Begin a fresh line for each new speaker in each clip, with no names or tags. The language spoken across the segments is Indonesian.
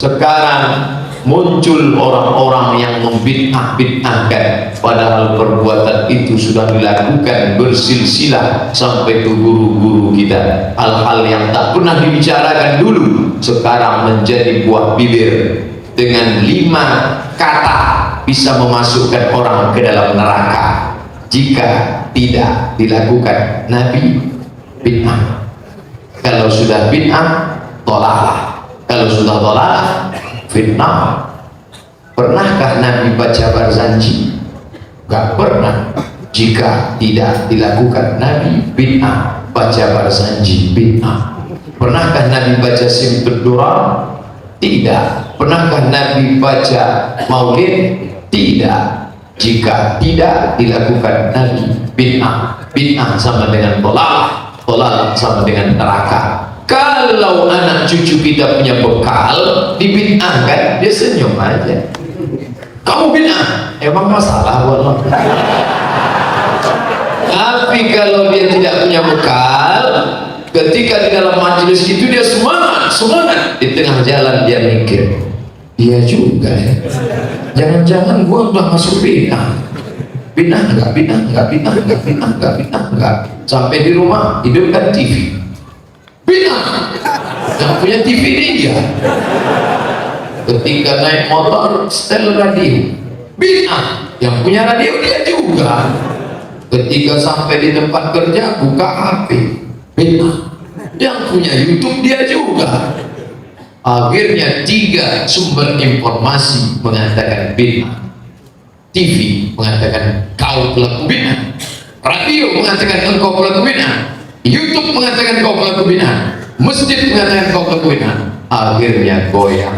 Sekarang muncul orang-orang yang membid'ah-bid'ahkan, padahal perbuatan itu sudah dilakukan bersilsilah sampai ke guru-guru kita. Hal-hal yang tak pernah dibicarakan dulu sekarang menjadi buah bibir. Dengan 5 kata bisa memasukkan orang ke dalam neraka jika tidak dilakukan. Nabi bid'ah. Kalau sudah bid'ah, dhalalah. Kalau sudah dhalalah, fitnah. Pernahkah Nabi baca Barzanji? Gak pernah. Jika tidak dilakukan Nabi bid'ah. Baca Barzanji bid'ah. Pernahkah Nabi baca Simtud Durar? Tidak. Pernahkah Nabi baca Maulid? Tidak. Jika tidak dilakukan Nabi bid'ah. Bid'ah sama dengan dhalalah, dhalalah sama dengan neraka. Kalau anak cucu kita punya bekal dibid'ahkan, dia senyum aja. Kamu bid'ah, emang masalah buat lo. Tapi kalau dia tidak punya bekal, ketika di dalam majelis itu dia semangat, di tengah jalan dia mikir, dia juga ya, jangan-jangan gua udah masuk bid'ah. Bid'ah enggak. Sampai di rumah hidupkan TV. Bid'ah. Yang punya TV dia. Ketika naik motor setel radio. Bid'ah. Yang punya radio dia juga. Ketika sampai di tempat kerja buka HP. Bid'ah. Yang punya YouTube dia juga. Akhirnya 3 sumber informasi mengatakan bid'ah. TV mengatakan kau pelaku bid'ah, radio mengatakan engkau pelaku bid'ah, YouTube mengatakan kau pelaku bid'ah, masjid mengatakan kau pelaku bid'ah. Akhirnya goyang.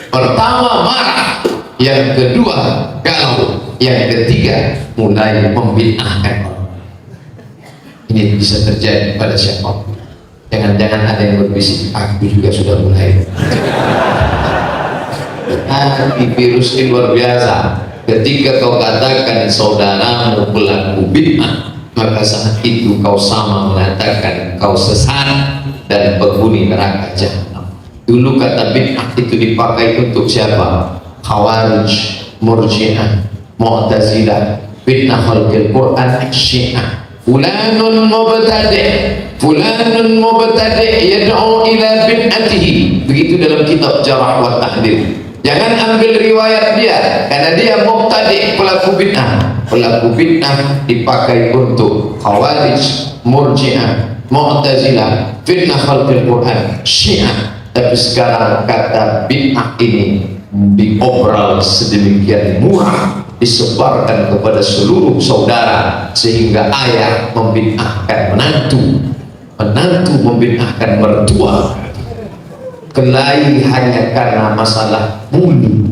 Pertama marah, yang kedua galau, yang ketiga mulai membid'ahkan orang. Ini bisa terjadi pada siapa? Jangan-jangan ada yang berbisik, aku juga sudah mulai. Virus ini luar biasa. Ketika kau katakan saudaramu pelaku bid'ah, maka saat itu kau sama mengatakan kau sesat dan penghuni neraka jahanam. Dulu kata bid'ah itu dipakai untuk siapa? Khawarij, Murji'ah, Mu'tazilah, bid'ah khalqil Quran, Syiah. Fulanun mubtadi' yad'u ila bid'atihi. Begitu dalam kitab Jarh wa Ta'dil. Jangan ambil riwayat dia, karena dia mubtadi', pelaku bid'ah. Pelaku bid'ah dipakai untuk Khawarij, Murji'ah, Mu'tazilah, fitnah khalqil Quran, Syiah. Tapi sekarang kata bid'ah ini diobral sedemikian murah, disebarkan kepada seluruh saudara, sehingga ayah membid'ahkan menantu, menantu membid'ahkan mertua. Kelahi hanya karena masalah bulu.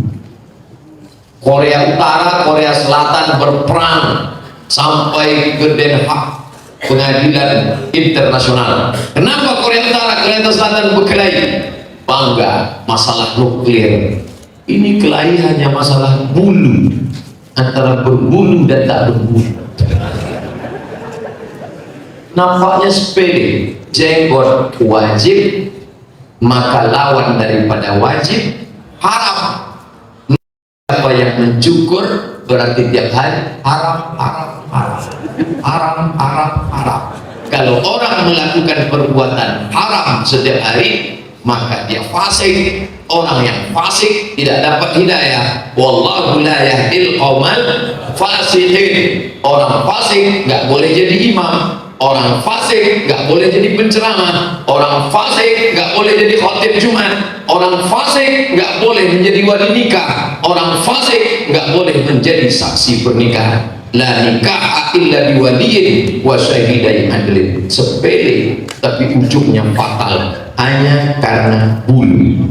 Korea Utara, Korea Selatan berperang sampai ke Den Haag, pengadilan internasional. Kenapa Korea Utara, Korea Selatan berkelahi? Bangga masalah nuklir. Ini kelahi hanya masalah bulu, antara berbulu dan tak berbulu. Nampaknya sepele. Jenggot wajib, maka lawan daripada wajib haram. Apa yang mencukur berarti tiap hari haram. Kalau orang melakukan perbuatan haram setiap hari, maka dia fasik. Orang yang fasik tidak dapat hidayah. Wallahu la yahdil qaumal fasiqin. Orang fasik nggak boleh jadi imam. Orang fasik nggak boleh jadi penceramah. Orang fasik nggak boleh jadi khatib Jumat. Orang fasik nggak boleh menjadi wali nikah. Orang fasik nggak boleh menjadi saksi pernikahan. La nikah illa biwaliyin wa syahidai adlin. Sepele tapi ujungnya fatal, hanya karena bulu.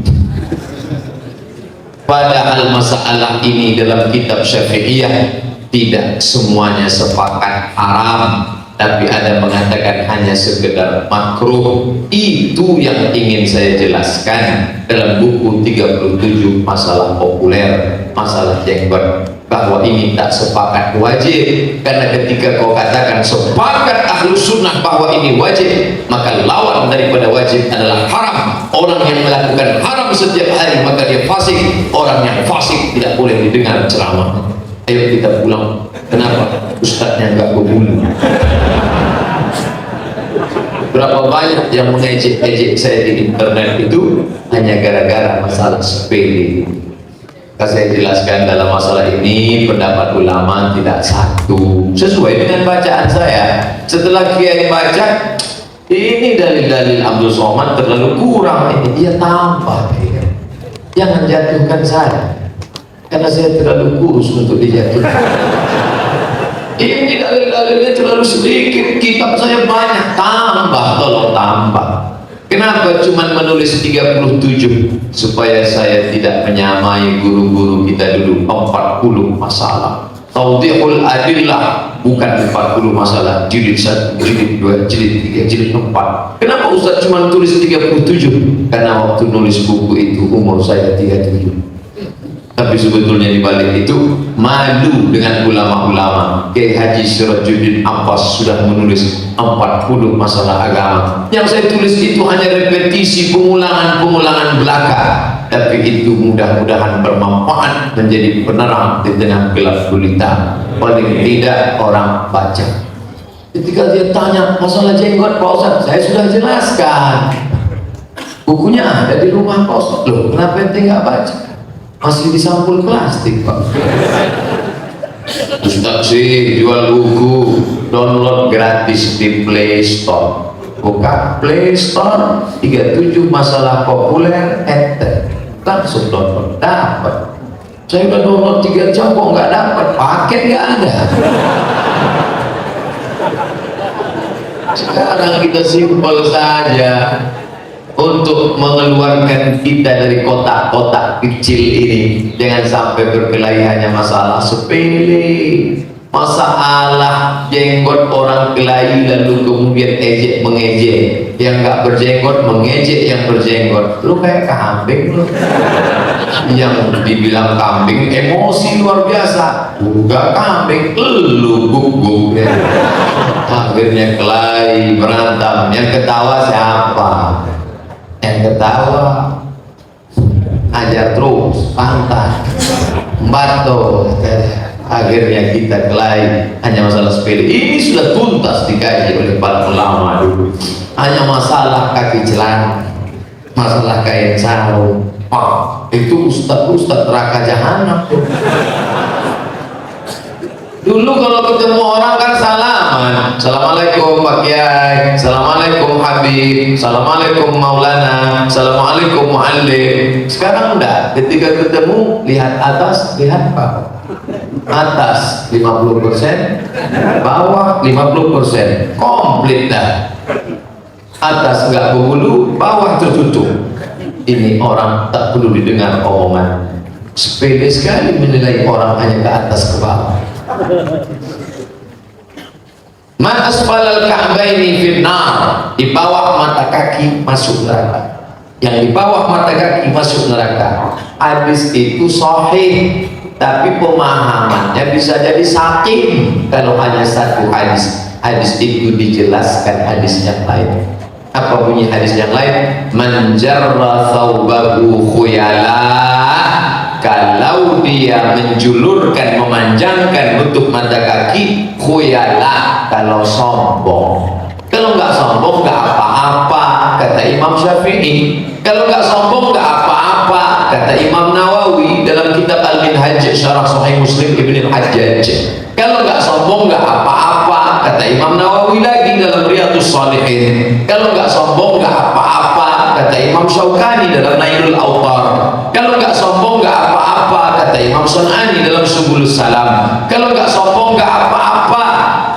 Padahal masalah ini dalam kitab Syafi'iyah tidak semuanya sepakat haram, tapi ada mengatakan hanya sekedar makruh. Itu yang ingin saya jelaskan dalam buku 37 masalah populer, masalah jenggot, bahwa ini tak sepakat wajib. Karena ketika kau katakan sepakat ahlu sunnah bahwa ini wajib, maka lawan daripada wajib adalah haram. Orang yang melakukan haram setiap hari maka dia fasik. Orang yang fasik tidak boleh didengar ceramah. Ayo kita pulang. Kenapa? Ustadznya nggak berbulu. Berapa banyak yang mengejek-ejek saya di internet itu hanya gara-gara masalah sepele. Saya jelaskan dalam masalah ini pendapat ulama tidak satu, sesuai dengan bacaan saya. Setelah kiai baca ini dalil-dalil Abdul Somad terlalu kurang, ini dia tambah. Jangan jatuhkan saya karena saya terlalu kurus untuk dijatuhkan. Ini dalil-dalilnya terlalu sedikit, kitab saya banyak, tambah, tolong tambah. Kenapa cuma menulis 37? Supaya saya tidak menyamai guru-guru kita dulu 40 masalah. Tawdihul adillah bukan 40 masalah, jilid 1, jilid 2, jilid 3, jilid 4. Kenapa Ustaz cuma tulis 37? Karena waktu nulis buku itu umur saya 37. Tapi sebetulnya di balik itu malu dengan ulama-ulama. Kiai Haji Sirajuddin Abbas sudah menulis 40 masalah agama. Yang saya tulis itu hanya repetisi, pengulangan-pengulangan belaka. Tapi itu mudah-mudahan bermanfaat menjadi penerang di tengah gelap gulita. Paling tidak orang baca. Ketika dia tanya masalah jenggot Pak Ustaz, saya sudah jelaskan. Bukunya ada di rumah Pak Ustaz. Loh, kenapa ente nggak baca? Masih di sampul plastik Pak. Ustaz sih jual buku, download gratis di Play Store. Buka Play Store, 37 masalah populer, enter, langsung download, dapat. Saya udah download 3 jam kok nggak dapat, paket nggak ada. Sekarang kita simpel saja untuk mengeluarkan kita dari kotak-kotak kecil ini. Jangan sampai berkelahi hanya masalah sepele, masalah jenggot orang kelahi lalu kemudian ejek mengejek, yang nggak berjenggot mengejek yang berjenggot. Lu kayak kambing lu. Yang dibilang kambing emosi luar biasa, juga kambing lu guguk ya. Akhirnya kelahi berantem, yang ketawa siapa? Yang ketawa ajar terus pantai batu. Akhirnya kita kelahi hanya masalah sepele. Ini sudah tuntas dikaji oleh para ulama dulu. Hanya masalah kaki celana, masalah kain sarung. Itu ustaz neraka jahanam. Dulu kalau ketemu orang kan salaman, assalamualaikum Pak Kiai, assalamualaikum Habib, assalamualaikum Maulana, assalamualaikum Muallim. Sekarang enggak, ketika ketemu lihat atas, lihat bawah. Atas 50%, bawah 50%, komplit dah. Atas enggak berbulu, bawah tertutup. Ini orang tak perlu didengar omongan. Sepele sekali menilai orang hanya ke atas ke bawah. Man asfalal ka'baini finnar, di bawah mata kaki masuk neraka. Yang di bawah mata kaki masuk neraka. Hadis itu sahih, tapi pemahamannya bisa jadi saking kalau hanya satu hadis. Hadis itu dijelaskan hadis yang lain. Apa bunyi hadis yang lain? Man jarra thawbahu khuyala, kalau dia menjulurkan, memanjangkan bentuk mata kaki, khuyala, kalau sombong. Kalau nggak sombong nggak apa-apa, kata Imam Syafi'i. Kalau nggak sombong nggak apa-apa, kata Imam Nawawi dalam kitab Al-Minhaj Syarah Sahih Muslim Ibn Al-Hajjaj. Kalau nggak sombong nggak apa-apa, kata Imam Nawawi lagi dalam Riyadhus Shalihin. Kalau nggak sombong nggak apa-apa, kata Imam Syaukani dalam Nailul Awtar. Kalau nggak sombong nggak apa-apa, kata Imam Sun'ani dalam Subulus Salam. Kalau nggak sombong nggak apa-apa,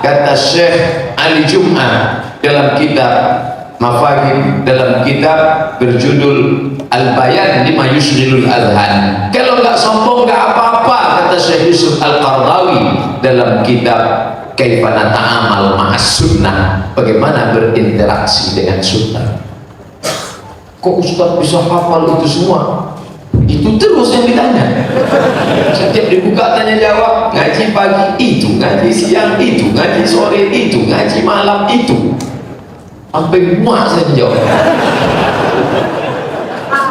kata Syekh Ali Jum'ah dalam kitab Mafahim, dalam kitab berjudul Al-Bayan lima Yusghilul Adhan. Kalau nggak sombong nggak apa-apa, kata Syekh Yusuf Al-Qardawi dalam kitab Kaifa Nata'amal Ma'as Sunnah, bagaimana berinteraksi dengan sunnah. Kok Ustaz bisa hafal itu semua? Itu terus yang ditanya. Setiap dibuka tanya jawab, ngaji pagi itu, ngaji siang itu, ngaji sore itu, ngaji malam itu, sampai muak saya jawab.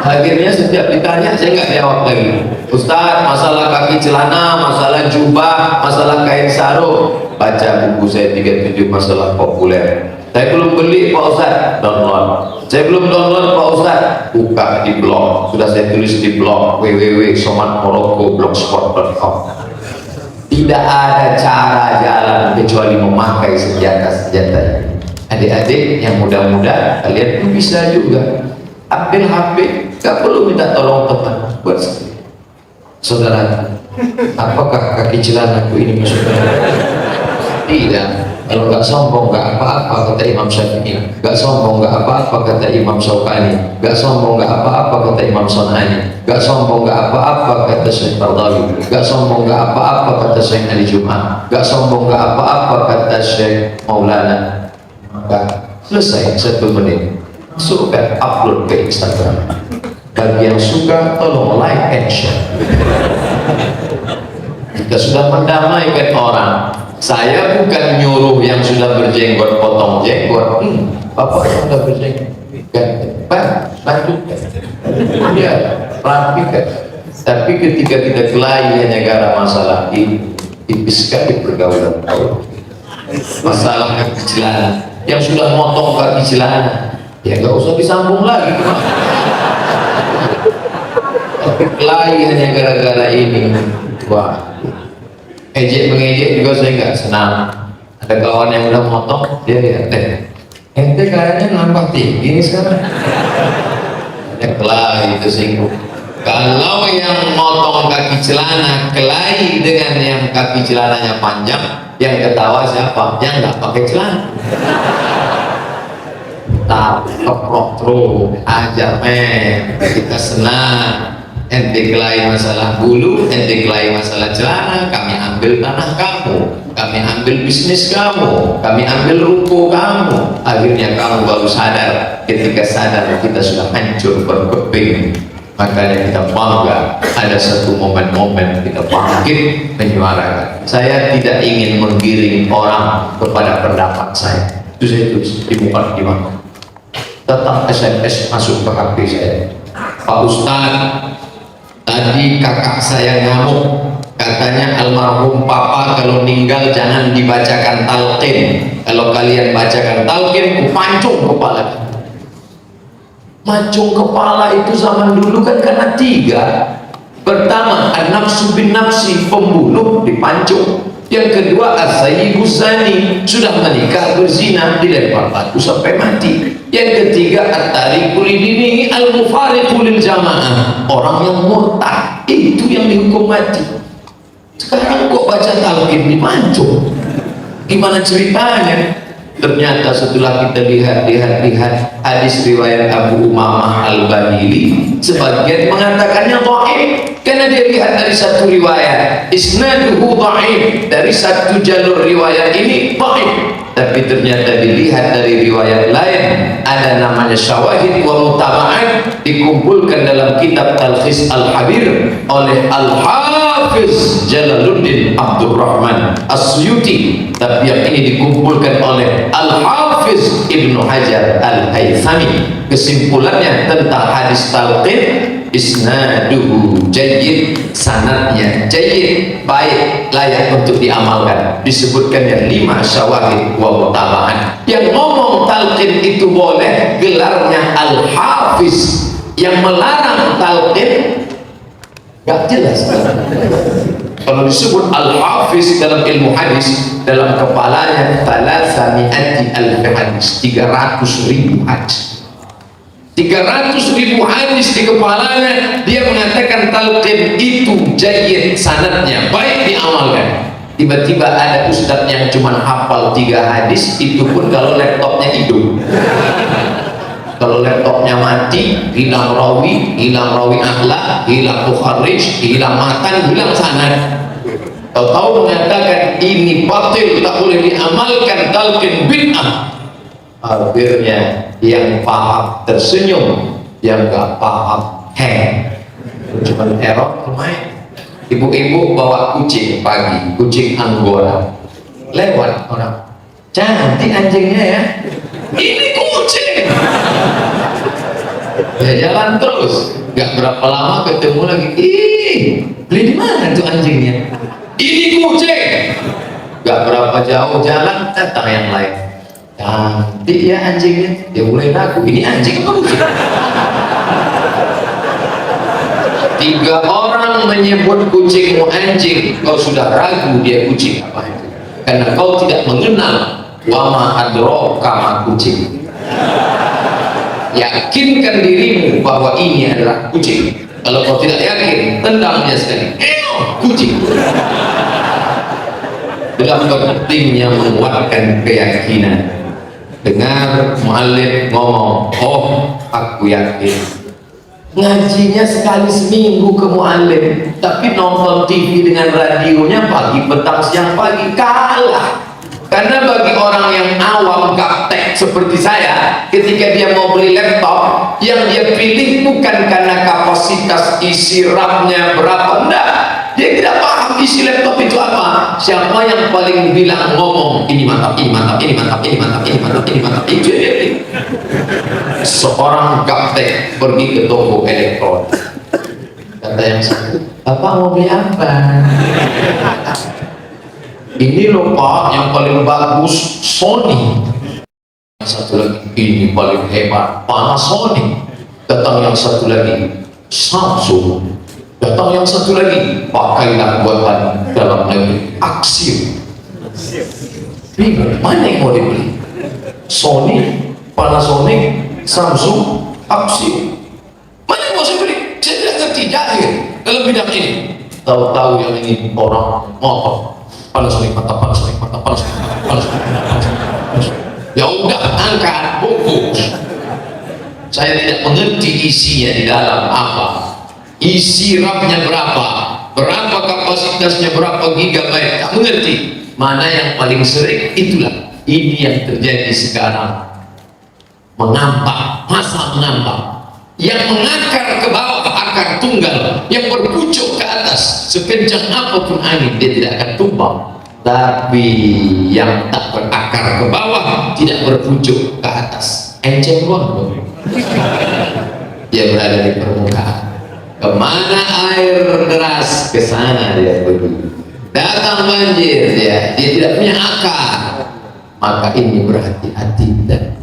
Akhirnya setiap ditanya saya nggak jawab lagi. Ustaz, masalah kaki celana, masalah jubah, masalah kain sarung, baca buku saya 37 masalah populer. Saya belum beli Pak Ustaz, download. Saya belum download Pak Ustaz, buka di blog. Sudah saya tulis di blog www.somatmorocco.blogspot.com. Tidak ada cara jalan kecuali memakai senjata-senjata ini. Adik-adik yang muda-muda, kalian pun bisa juga ambil HP, gak perlu minta tolong teman buat sendiri. Saudara, apakah kaki celanaku ini masuk? Tidak. Kalau nggak sombong nggak apa-apa kata Imam Syafi'i, nggak sombong nggak apa-apa kata Imam Syaukani, nggak sombong nggak apa-apa kata Imam Sonani, nggak sombong nggak apa-apa kata Syekh Qardawi, nggak sombong nggak apa-apa kata Syekh Ali Jum'ah, nggak sombong nggak apa-apa kata Syekh Maulana. Maka selesai 1 menit, masukkan upload ke Instagram. Bagi yang suka tolong like and share. Kita sudah mendamaikan orang. Saya bukan nyuruh yang sudah berjenggot potong jenggot. Bapak sudah berjenggot, lanjutkan. Ya, rapikan. Tapi ketika kita kelahi hanya gara masalah ini, tipis sekali pergaulan kau. Masalah kaki celana, yang sudah motong kaki celana, ya nggak usah disambung lagi. Tapi kelahi hanya gara-gara ini, wah. Ejek mengejek juga saya nggak senang. Ada kawan yang udah motong, dia lihat ente kayaknya nambah tinggi ini sekarang. Ya kelahi itu singgung. Kalau yang motong kaki celana kelahi dengan yang kaki celananya panjang, yang ketawa siapa? Yang nggak pakai celana. Tak keprok terus, ajar kita senang. Ente kelahi masalah bulu, ente kelahi masalah celana, kami ambil tanah kamu, kami ambil bisnis kamu, kami ambil ruko kamu. Akhirnya kamu baru sadar. Ketika sadar kita sudah hancur berkeping. Makanya kita bangga ada satu momen-momen kita bangkit menyuarakan. Saya tidak ingin menggiring orang kepada pendapat saya. Itu saya tulis di muka di mana. Tetap SMS masuk ke HP saya. Pak Ustadz, tadi kakak saya ngamuk, katanya almarhum papa kalau meninggal jangan dibacakan talqin. Kalau kalian bacakan talqin, kupancung kepala. Mancung kepala itu zaman dulu kan karena 3. Pertama, an-nafsu bin nafsi, pembunuh dipancung. Yang kedua, as-sayyibu zani, sudah menikah berzina dilempar batu sampai mati. Yang ketiga, at-tariqu lidinihi al-mufariqu lil jamaah, orang yang murtad itu yang dihukum mati. Sekarang kok baca talqin dipancung? Gimana ceritanya? Ternyata setelah kita lihat hadis riwayat Abu Umamah Al-Bahili, sebagian mengatakannya dhaif karena dia lihat dari satu riwayat isnaduhu dhaif, dari satu jalur riwayat ini dhaif, tapi ternyata dilihat dari riwayat lain ada namanya syawahid wa mutaba'at, dikumpulkan dalam kitab Talkhis Al-Habir oleh Al-Hafiz Jalaluddin Abdurrahman As-Suyuti, tapi yang ini dikumpulkan oleh Al-Hafiz Ibnu Hajar Al-Haythami. Kesimpulannya tentang hadis talqin, isnaduhu jayyid, sanadnya jayyid, baik, layak untuk diamalkan. Disebutkannya 5 syawahid wa mutaba'an. Yang ngomong talqin itu boleh, gelarnya Al-Hafiz. Yang melarang talqin gak jelas. Kalau disebut Al-Hafiz dalam ilmu hadis, dalam kepalanya 300.000 hadis, 300.000 hadis. 300.000 hadis di kepalanya. Dia mengatakan talqin itu jayyid, sanadnya baik, diamalkan. Tiba-tiba ada ustadz yang cuma hafal 3 hadis, itu pun kalau laptopnya hidup. Kalau laptopnya mati, hilang rawi akhlak, hilang mukharrij, hilang matan, hilang sanad. Tahu mengatakan ini batil, tak boleh diamalkan, talqin bid'ah. Akhirnya yang paham tersenyum, yang gak paham heh. cuma error lumayan. Ibu-ibu bawa kucing pagi, kucing Anggora, lewat orang, cantik anjingnya ya, ini kucing. Ya jalan terus, nggak berapa lama ketemu lagi, ih beli di mana tuh anjingnya, ini kucing. Nggak berapa jauh jalan datang yang lain, cantik ya anjingnya, dia mulai ragu, ini anjing apa kucing. 3 orang menyebut kucingmu anjing, kau sudah ragu dia kucing apa itu, karena kau tidak mengenal wama adraka ma kucing. Yakinkan dirimu bahwa ini adalah kucing. Kalau kau tidak yakin, tendang dia sekali, kucing. Dalam pentingnya menguatkan keyakinan. Dengar muallim ngomong, oh aku yakin. Ngajinya sekali seminggu ke muallim, tapi nonton TV dengan radionya pagi petang siang pagi, kalah. Karena bagi orang yang awam gaptek seperti saya, ketika dia mau beli laptop, yang dia pilih bukan karena kapasitas isi RAM-nya berapa, enggak. Dia tidak paham isi laptop itu apa. Siapa yang paling bilang ngomong, ini mantap, ini mantap, ini mantap, ini mantap, ini mantap, ini mantap, itu dia pilih. Seorang gaptek pergi ke toko elektron, kata yang satu, Bapak mau beli apa? Ini loh Pak, yang paling bagus Sony. Yang satu lagi, ini paling hebat Panasonic. Datang yang satu lagi, Samsung. Datang yang satu lagi, pakailah buatan dalam negeri, Axiom. Bingung, mana yang mau dibeli? Sony, Panasonic, Samsung, Axiom. Mana yang mau saya beli? Saya tidak ngerti jahil dalam bidang ini. Tahu-tahu yang ini orang motor. Panasonic mantap, Panasonic mantap, Panasonic mantap, Panasonic mantap. Ya udah, angkat, bungkus. Saya tidak mengerti isinya di dalam apa. Isi RAM-nya berapa, berapa kapasitasnya, berapa gigabyte, tak mengerti. Mana yang paling sering, itulah. Ini yang terjadi sekarang. Mengampak, masa mengampak. Yang mengakar ke bawah, akar tunggal. Yang berpucuk ke atas, sekencang apapun angin, dia tidak akan tumbang. Tapi yang tak berakar ke bawah, tidak berpucuk ke atas, enceng doang. Dia berada di permukaan. Kemana air deras, ke sana dia pergi. Datang banjir, dia tidak punya akar. Maka ini berhati-hati. Dan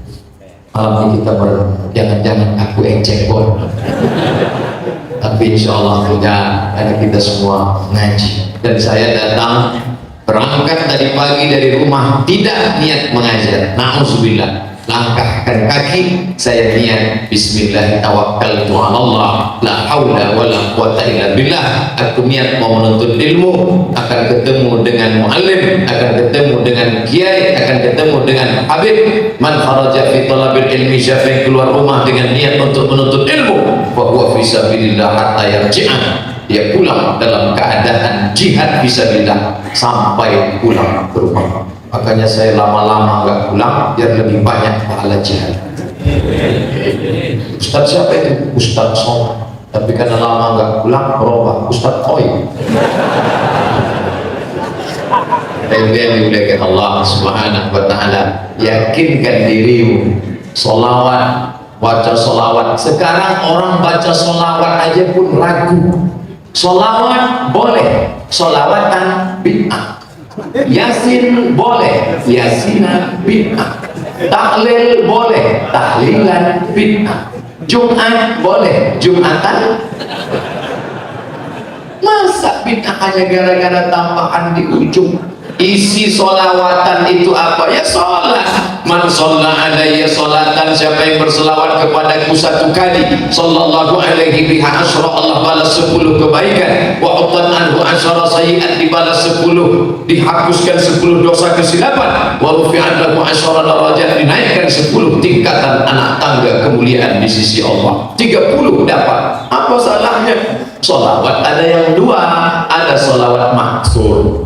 malam ini kita jangan-jangan aku encekon. Tapi insya Allah enggak, karena kita semua ngaji. Dan saya datang berangkat tadi pagi dari rumah tidak niat mengajar. Na'udzubillah. Langkahkan kaki, saya niat bismillah tawakkaltu 'ala Allah la haula wala quwata illa billah. Aku niat mau menuntut ilmu, akan ketemu dengan muallim, akan ketemu dengan kiai, akan ketemu dengan habib. Man kharaja fi talabil ilmi, siapa yang keluar rumah dengan niat untuk menuntut ilmu, fa huwa fi sabilillah hatta yarji'a. Dia pulang dalam keadaan jihad fisabilillah sampai pulang ke rumah. Makanya saya lama-lama nggak pulang biar lebih banyak pahala jihad. Ustadz siapa itu? Ustadz Somad. Tapi karena lama nggak pulang berubah Ustadz Toy. Yang dimuliakan Allah Subhanahu wa Ta'ala, yakinkan dirimu. Solawat, baca solawat. Sekarang orang baca solawat aja pun ragu. Solawat boleh, solawatan bid'ah. Yasin boleh, yasinan bid'ah. Tahlil boleh, tahlilan bid'ah. Jumat boleh, jumatan. Masa bid'ah hanya gara-gara tambahan di ujung? Isi solawatan itu apa? Ya sholat. Man sholla alaiya sholatan, siapa yang berselawat kepadaku 1 kali, sallallahu alaihi biha asyra, Allah balas 10 kebaikan. Wa utan anhu asyra sayyi'at, dibalas 10, dihapuskan 10 dosa kesilapan. Wa rufi'at lahu asyra darajat, dinaikkan 10 tingkatan anak tangga kemuliaan di sisi Allah. 30 dapat. Apa salahnya? Sholawat ada yang 2, ada sholawat maksur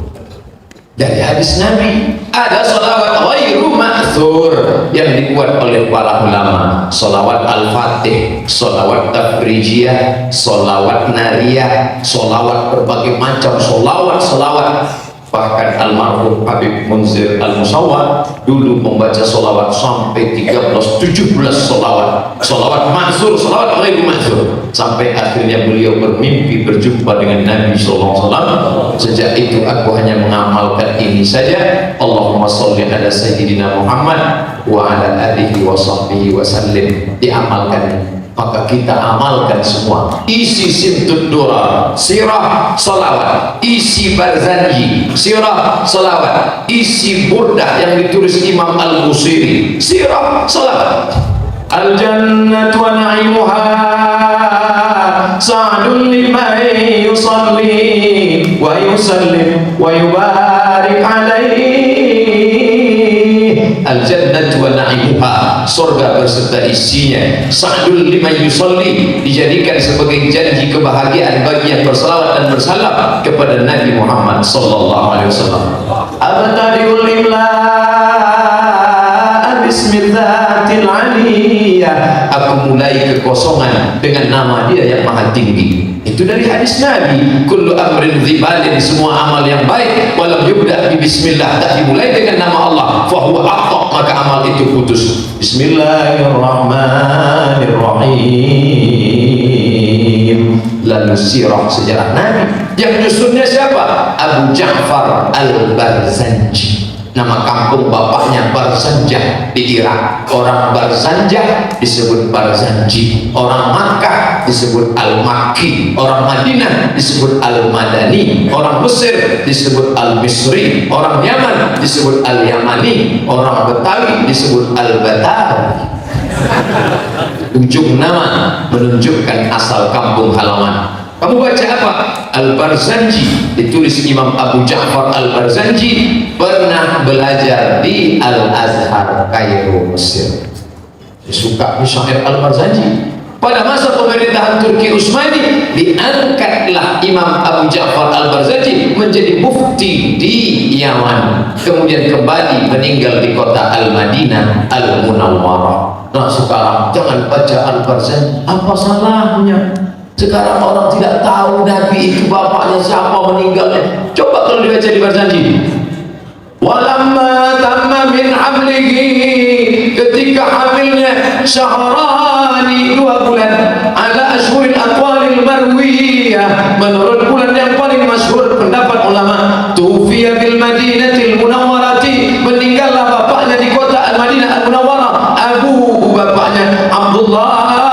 dari hadis Nabi, ada sholawat ghairu ma'thur, yang dibuat oleh para ulama. Sholawat Al-Fatih, sholawat Tafrijiyah, sholawat Nariyah, sholawat berbagai macam sholawat. Bahkan almarhum Habib Munzir Al-Musawwar dulu membaca sholawat sampai 17 sholawat, sholawat ma'zur, sholawat ghairu ma'zur, sampai akhirnya beliau bermimpi berjumpa dengan Nabi SAW. Sejak itu aku hanya mengamalkan ini saja. Allahumma sholli ala sayyidina Muhammad wa ala alihi wa sahbihi wa sallim. Diamalkan, maka kita amalkan semua. Isi Simtud Durar, sirah salawat. Isi Barzanji, sirah salawat. Isi Burdah yang ditulis Imam Al-Busiri, sirah salawat. Al-jannatu wa na'imuha sa'dun liman yusalli wa yusallim wa yubarik alaihi. Al-jannatu wa na'imuha, surga berserta isinya, sa'dul liman yusalli, dijadikan sebagai janji kebahagiaan bagi yang bersalawat dan bersalam kepada Nabi Muhammad sallallahu alaihi wasallam. Abtadiul imla bismillatil aliyah, aku mulai kekosongan dengan nama Dia yang maha tinggi. Itu dari hadis Nabi, kullu amrin dhibalin, semua amal yang baik walam yubda bi bismillah, tak dimulai dengan nama Allah, fahuwa aqta, maka amal itu putus. Bismillahirrahmanirrahim. Lalu sirah sejarah Nabi yang nyusunnya siapa? Abu Ja'far Al-Barzanji. Nama kampung bapaknya Barzanjah di Irak. Orang Barzanjah disebut Barzanji, orang Makkah disebut Al-Makki, orang Madinah disebut Al-Madani, orang Mesir disebut Al-Misri, orang Yaman disebut Al-Yamani, orang Betawi disebut Al-Batawi. Ujung nama menunjukkan asal kampung halaman. Kamu baca apa? Al-Barzanji, ditulis Imam Abu Ja'far Al-Barzanji, pernah belajar di Al-Azhar, Kairo, Mesir. Suka syair Al-Barzanji. Pada masa pemerintahan Turki Utsmani, diangkatlah Imam Abu Ja'far Al-Barzanji menjadi mufti di Yaman, kemudian kembali meninggal di kota Al-Madinah Al-Munawwarah. Nah sekarang jangan baca Al-Barzanji, apa salahnya? Sekarang orang tidak tahu Nabi itu bapaknya siapa, meninggalnya. Coba kalau dibaca di Barzanji. Walamma tamma min hamlihi, ketika hamilnya syahrani, 2 bulan, ala ashhuril aqwalil marwiyah, menurut bulan yang paling masyhur pendapat ulama, tufiya bil madinatil munawwarati, meninggallah bapaknya di kota Al-Madinah Al-Munawwarah. Abu, bapaknya Abdullah.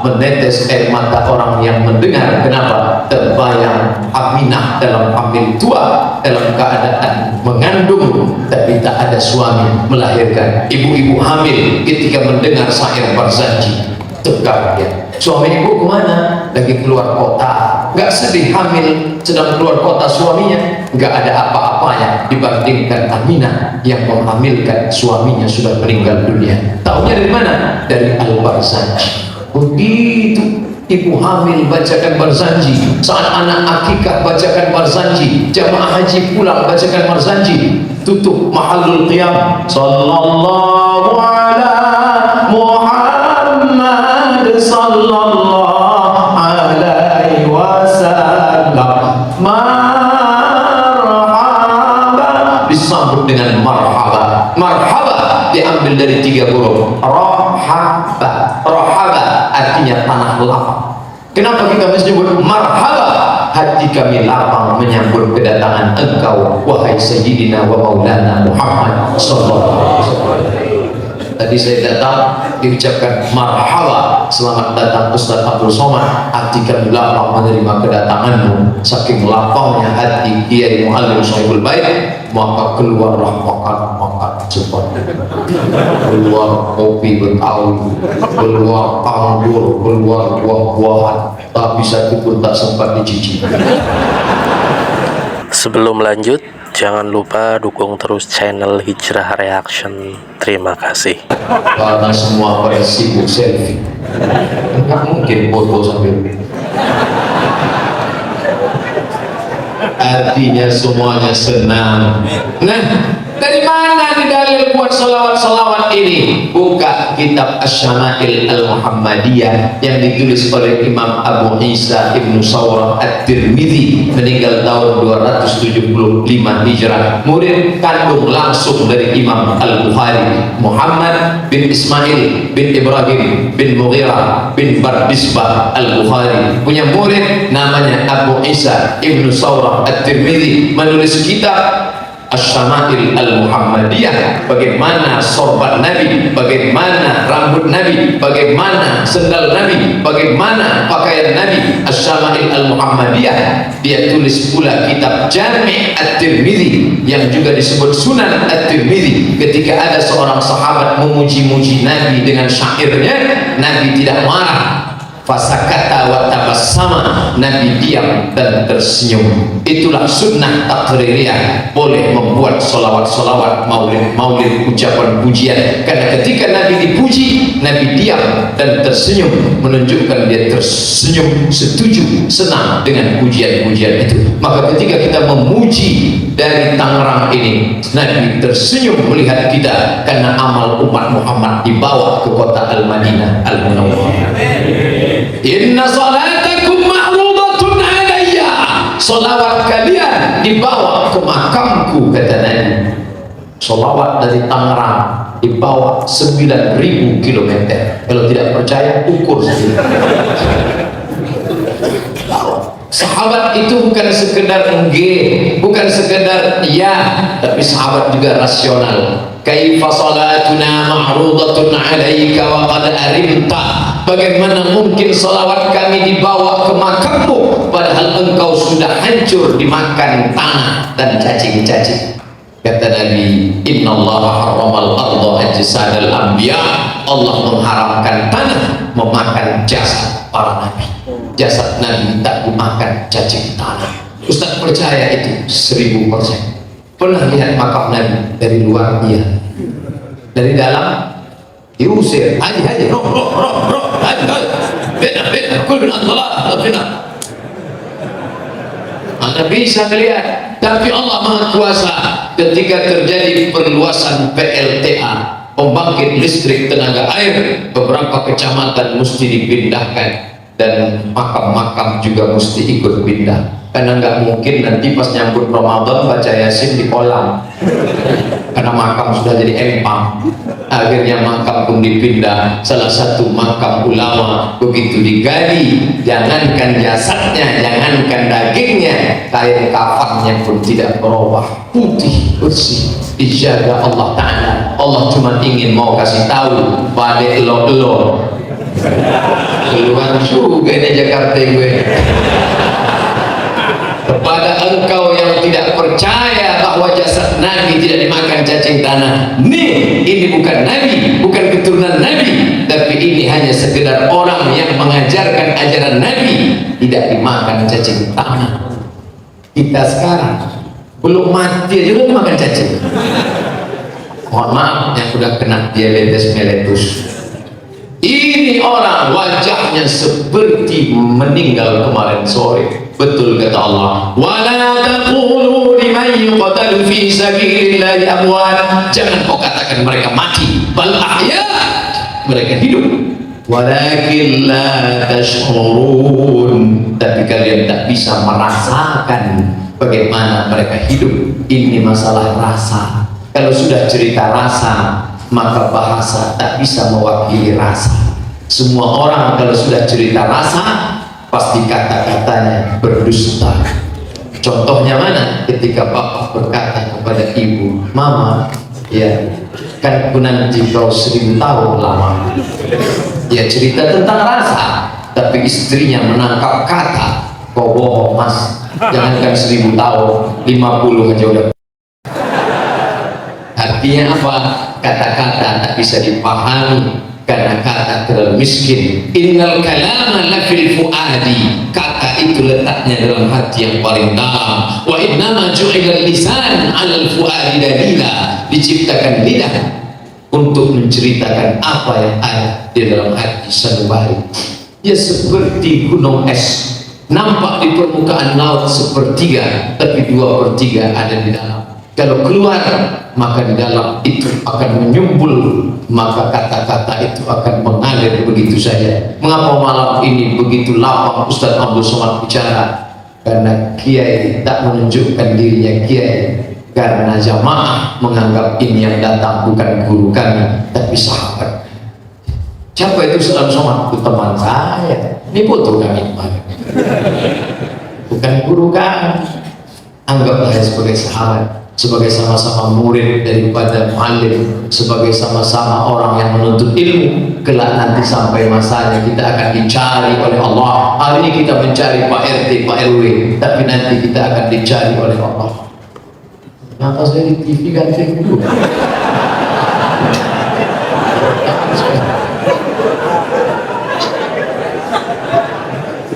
Menetes air mata orang yang mendengar. Kenapa? Terbayang Aminah dalam hamil tua, dalam keadaan mengandung tapi tak ada suami, melahirkan. Ibu-ibu hamil ketika mendengar syair Barzanji, tegak ya. Suami ibu kemana? Lagi keluar kota. Gak sedih hamil, sedang keluar kota suaminya. Gak ada apa-apanya dibandingkan Aminah yang menghamilkan suaminya sudah meninggal dunia. Taunya dari mana? Dari Al-Barzanji. Begitu ibu hamil bacakan Barzanji, saat anak akikah bacakan Barzanji, jamaah haji pulang bacakan Barzanji, tutup mahallul qiyam, sallallahu ala Muhammad sallallahu alaihi wasallam, marhaba, disambut dengan marhaba. Marhaba diambil dari 3 huruf, rohaba. Rohaba artinya tanah lapang. Kenapa kita menyebut marhaba? Hati kami lapang menyambut kedatangan engkau, wahai Sayyidina wa Maulana Muhammad sallallahu alaihi wasallam. Tadi saya datang diucapkan marhaba, selamat datang Ustaz Abdul Somad. Hati kami lapang menerima kedatanganmu. Saking lapangnya hati Kiai Muallim Sohibul Bait, maka keluarlah makan cepat, keluar kopi Betawi, keluar anggur, keluar buah-buahan, tapi satu pun tak sempat dicicipi.
Sebelum lanjut, jangan lupa dukung terus channel Hijrah Reaction. Terima kasih.
Karena semua pada sibuk selfie, nggak mungkin foto sambil. Artinya semuanya senang. Nah, dari dari mana di dalil buat salawat-salawat ini? Buka kitab Asy-Syama'il Al-Muhammadiyah yang ditulis oleh Imam Abu Isa Ibnu Sawrah At-Tirmidzi, meninggal tahun 275 Hijrah, murid kandung langsung dari Imam Al-Bukhari, Muhammad bin Ismail bin Ibrahim bin Mughirah bin Bardisbah Al-Bukhari punya murid namanya Abu Isa Ibnu Sawrah At-Tirmidzi, menulis kitab Asy-Syama'il Al-Muhammadiyah, bagaimana sorban Nabi, bagaimana rambut Nabi, bagaimana sendal Nabi, bagaimana pakaian Nabi. Asy-Syama'il Al-Muhammadiyah. Dia tulis pula kitab Jami' At-Tirmidzi yang juga disebut Sunan At-Tirmidzi. Ketika ada seorang sahabat memuji-muji Nabi dengan syairnya, Nabi tidak marah. Fasakata wa tabassama, Nabi diam dan tersenyum. Itulah sunnah takririyah, boleh membuat solawat-solawat, maulid, ucapan pujian. Karena ketika Nabi dipuji, Nabi diam dan tersenyum, menunjukkan dia tersenyum, setuju, senang dengan pujian-pujian itu. Maka ketika kita memuji dari Tangerang ini, Nabi tersenyum melihat kita, karena amal umat Muhammad dibawa ke kota Al-Madinah Al-Munawwarah. Inna salatakum ma'rudatun alayya, salawat kalian dibawa ke makamku, kata Nabi. Salawat dari Tangerang dibawa 9.000 km. Kalau tidak percaya, ukur sendiri. Sahabat itu bukan sekedar enggih, bukan sekedar iya, tapi sahabat juga rasional. Kaifa salatuna ma'rudatun 'alaika wa qad arimta, bagaimana mungkin salawat kami dibawa ke makammu padahal engkau sudah hancur dimakan tanah dan cacing-cacing. Kata Nabi, innallaha harramal arda ajsadal anbiya, Allah mengharamkan tanah memakan jasad para nabi. Jasad Nabi tak dimakan cacing tanah. Ustaz percaya itu 1000%. Pernah lihat makam Nabi dari luar? Iya. Dari dalam diusir, haji roh beda kul bin Allah beda. Anda bisa melihat, tapi Allah Maha Kuasa. Ketika terjadi perluasan PLTA, pembangkit listrik tenaga air, beberapa kecamatan mesti dipindahkan dan makam-makam juga mesti ikut pindah. Karena nggak mungkin nanti pas nyambut Ramadan baca Yasin di kolam, karena makam sudah jadi empang. Akhirnya makam pun dipindah. Salah satu makam ulama begitu digali, jangankan jasadnya, jangankan dagingnya, kain kafannya pun tidak berubah, putih bersih, dijaga Allah Ta'ala. Allah cuma ingin mau kasih tahu pada lo keluar juga ini Jakarta gue, kepada engkau yang tidak percaya bahwa jasad Nabi tidak dimakan cacing tanah. Nih, ini bukan Nabi, bukan keturunan Nabi, tapi ini hanya sekedar orang yang mengajarkan ajaran Nabi, tidak dimakan cacing tanah. Kita sekarang belum mati aja udah dimakan cacing. Mohon maaf yang sudah kena diabetes mellitus. Ini orang wajahnya seperti meninggal kemarin sore. Betul kata Allah, wala taqulu liman yuqtalu fi sabilillahi amwat, jangan kau katakan mereka mati, bal ahya, mereka hidup. Walakin la tash'urun, tapi kalian tak bisa merasakan bagaimana mereka hidup. Ini masalah rasa. Kalau sudah cerita rasa, maka bahasa tak bisa mewakili rasa. Semua orang kalau sudah cerita rasa, pasti kata-katanya berdusta. Contohnya mana? Ketika bapak berkata kepada ibu, mama, ya kan aku nanti kau 1000 tahun lama. Ya cerita tentang rasa, tapi istrinya menangkap kata, kau bohong mas, jangankan 1000 tahun, 50 aja udah. Artinya apa? Kata-kata tak bisa dipahami karena kata terlalu miskin. Innal kalama lafil fuadi, kata itu letaknya dalam hati yang paling dalam. Wa innama ju'ila lisan 'alal fuadi dalila, diciptakan lidah untuk menceritakan apa yang ada di dalam hati sanubari. Ya seperti gunung es, nampak di permukaan laut sepertiga, tapi 2/3 ada di dalam. Kalau keluar, maka di dalam itu akan menyumbul, maka kata-kata itu akan mengalir begitu saja. Mengapa malam ini begitu lapang Ustaz Abdul Somad bicara? Karena kiai tak menunjukkan dirinya kiai, karena jamaah menganggap ini yang datang bukan guru kami, tapi sahabat. Siapa itu Ustaz Abdul Somad? Itu teman saya. Ini foto kami kemarin. Bukan guru kami. Anggaplah sebagai sahabat, sebagai sama-sama murid daripada muallim, sebagai sama-sama orang yang menuntut ilmu. Kelak nanti sampai masanya kita akan dicari oleh Allah. Hari ini kita mencari Pak RT, Pak RW, tapi nanti kita akan dicari oleh Allah. Kenapa saya di TV ganti dulu?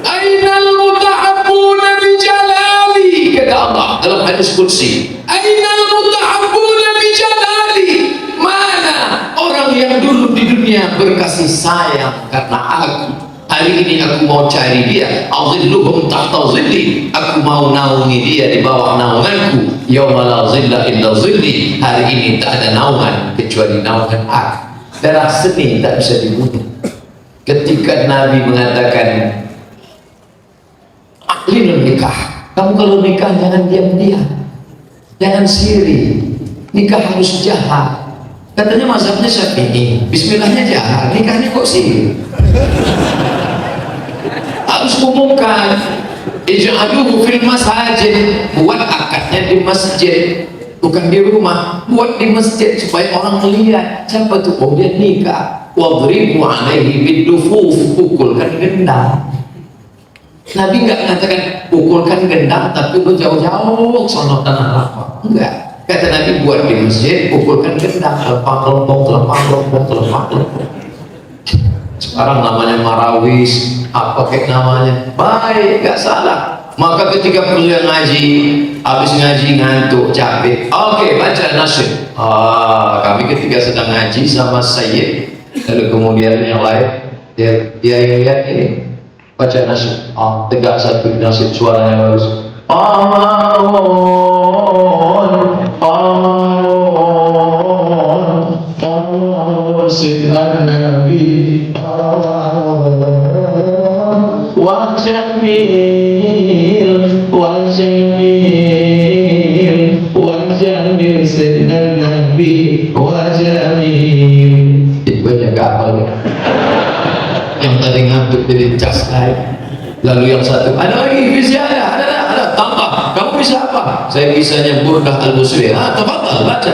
Ainal mutahabbuna bi jalali, kata Allah dalam hadis qudsi. Ainal mutahabbuna bi jalali, mana orang yang dulu di dunia berkasih sayang karena aku. Hari ini aku mau cari dia. Azilluhum tahta zilli, aku mau naungi dia di bawah naunganku. Yauma la zilla illa zilli, hari ini tak ada naungan kecuali naungan aku. Darah seni tak bisa dibunuh. Ketika Nabi mengatakan aklinul nikah, kamu kalau nikah jangan diam-diam, jangan siri, nikah harus jahat. Katanya mazhabnya Syafi'i, bismillahnya jahat, nikahnya kok siri? Harus umumkan. Ij'aluhu fil masajid, buat akadnya di masjid, bukan di rumah, buat di masjid supaya orang melihat siapa tuh, oh dia nikah. Wadribu alaihi bidufuf, pukulkan gendang. Nabi enggak mengatakan pukulkan gendang tapi lu jauh-jauh sono tanah lapang, enggak. Kata Nabi buat di masjid, pukulkan gendang, telepang-telepong. Sekarang namanya marawis, apa kayak namanya, baik, gak salah. Maka ketika beliau ngaji, habis ngaji ngantuk, capek, oke, baca nasyid. Kami ketika sedang ngaji sama Sayyid, lalu kemudian yang lain, dia ingat ini, baca nasyid. Tegak satu nasyid, suaranya bagus. Nabi wa jamil sayyidina Nabi wa jamil. Itu aja gak hafal ya. Yang tadi ngantuk jadi cas lain. Lalu yang satu, ada lagi bisa ada tambah. Kamu bisa apa? Saya bisanya Burdah Al-Busri. Tafadhal baca.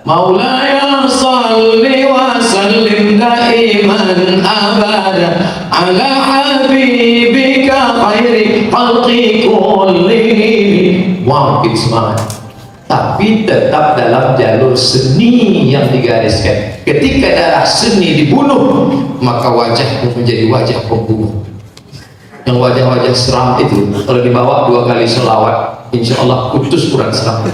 Maulaya salli wa sallim daiman abada ala habibika khairi khalqi kullihim. Wow, itu semangat. Tapi tetap dalam jalur seni yang digariskan. Ketika darah seni dibunuh, maka wajahmu menjadi wajah pembunuh. Yang wajah-wajah seram itu kalau dibawa 2 kali selawat, insya Allah putus Quran seram.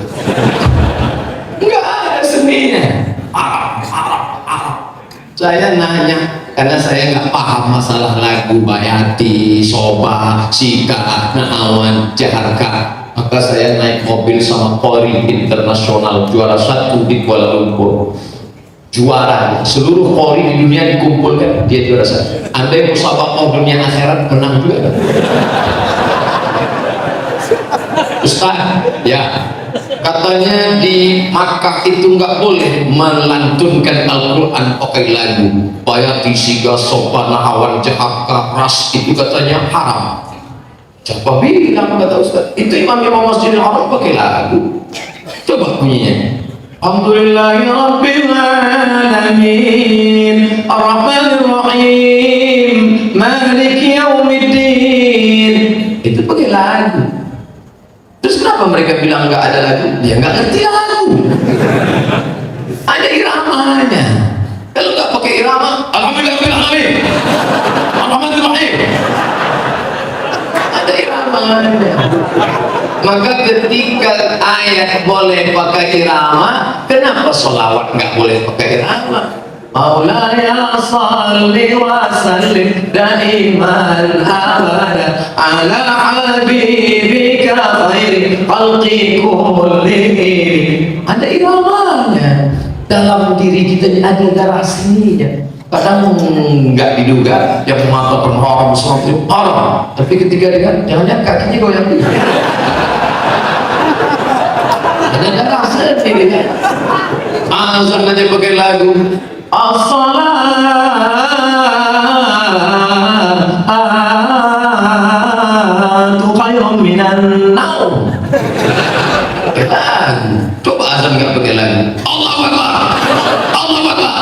Enggak ada seninya. Arab. Saya nanya karena saya nggak paham masalah lagu Bayati, Soba, Sika, Naawan, Jaharka. Maka saya naik mobil sama Qori internasional, juara 1 di Kuala Lumpur. Juara, seluruh Qori di dunia dikumpulkan, dia juara 1. Anda yang musabaqah dunia akhirat menang juga. Ustaz, ya, katanya di Makkah itu nggak boleh melantunkan Al-Quran pakai lagu. Bayati, Siga, Soba, Naawan, Jaharka, Ras, itu katanya haram. Siapa bilang, kata Ustaz? Itu imam-imam Masjidil Haram pakai lagu. Coba bunyinya. Alhamdulillahi Rabbil Alamin, Ar-Rahmanir Rahim, Maliki Yaumiddin. Itu pakai lagu. Terus kenapa mereka bilang nggak ada lagu? Dia nggak ngerti lagu. Ada iramanya. Kalau nggak pakai irama, Alhamdulillah Rabbil Alamin, Ar-Rahmanir Rahim. Ada iramanya. Maka ketika ayat boleh pakai irama, kenapa sholawat nggak boleh pakai irama? Maulaya salli wa sallim daiman abada ala habibika khairi khalqi kullihim. Ada iramanya dalam diri kita ini, ada garasinya. Kadang nggak diduga yang mengatakan haram sholat itu haram, tapi ketika dia jangan-jangan kakinya goyang juga. Ada garasi ini. Azan aja pakai lagu as-salatu khairun minan naum. Pakai lagu. Coba azan nggak pakai lagu. Allahu Akbar, Allahu Akbar.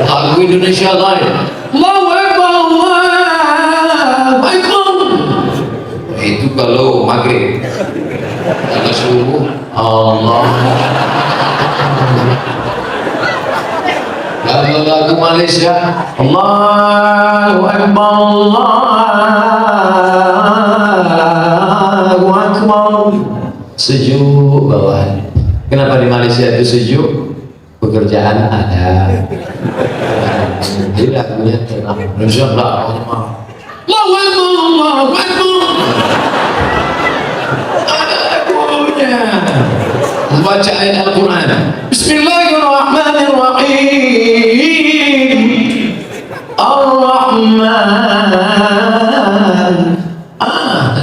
Lagu Indonesia lain. Allahu Akbar, Allahu Akbar. Itu kalau maghrib. Kalau subuh Allah. Kalau lagu Malaysia Allahu Akbar, Allahu Akbar. Sejuk bawahan. Kenapa di Malaysia itu sejuk? Pekerjaan ada. Jadi lagunya tenang. Indonesia enggak. Allahu Akbar, Allahu Akbar. Membaca ayat Al-Quran. Bismillahirrahmanirrahim. Ar-Rahman.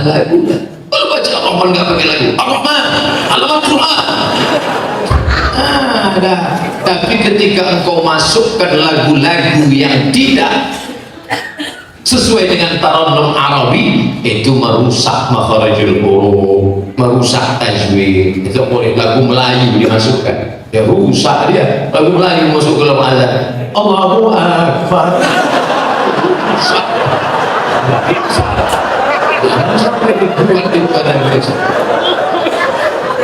Lagunya. Kalau baca Ar-Rahman nggak pakai lagu. Ar-Rahman, Al-Quran. Ada. Tapi ketika engkau masukkan lagu-lagu yang tidak sesuai dengan tarannum Arabi, itu merusak makharijul huruf, merusak tajwid. Itu boleh lagu Melayu dimasukkan, ya rusak dia. Lagu Melayu masuk ke dalam azan, Allahu Akbar.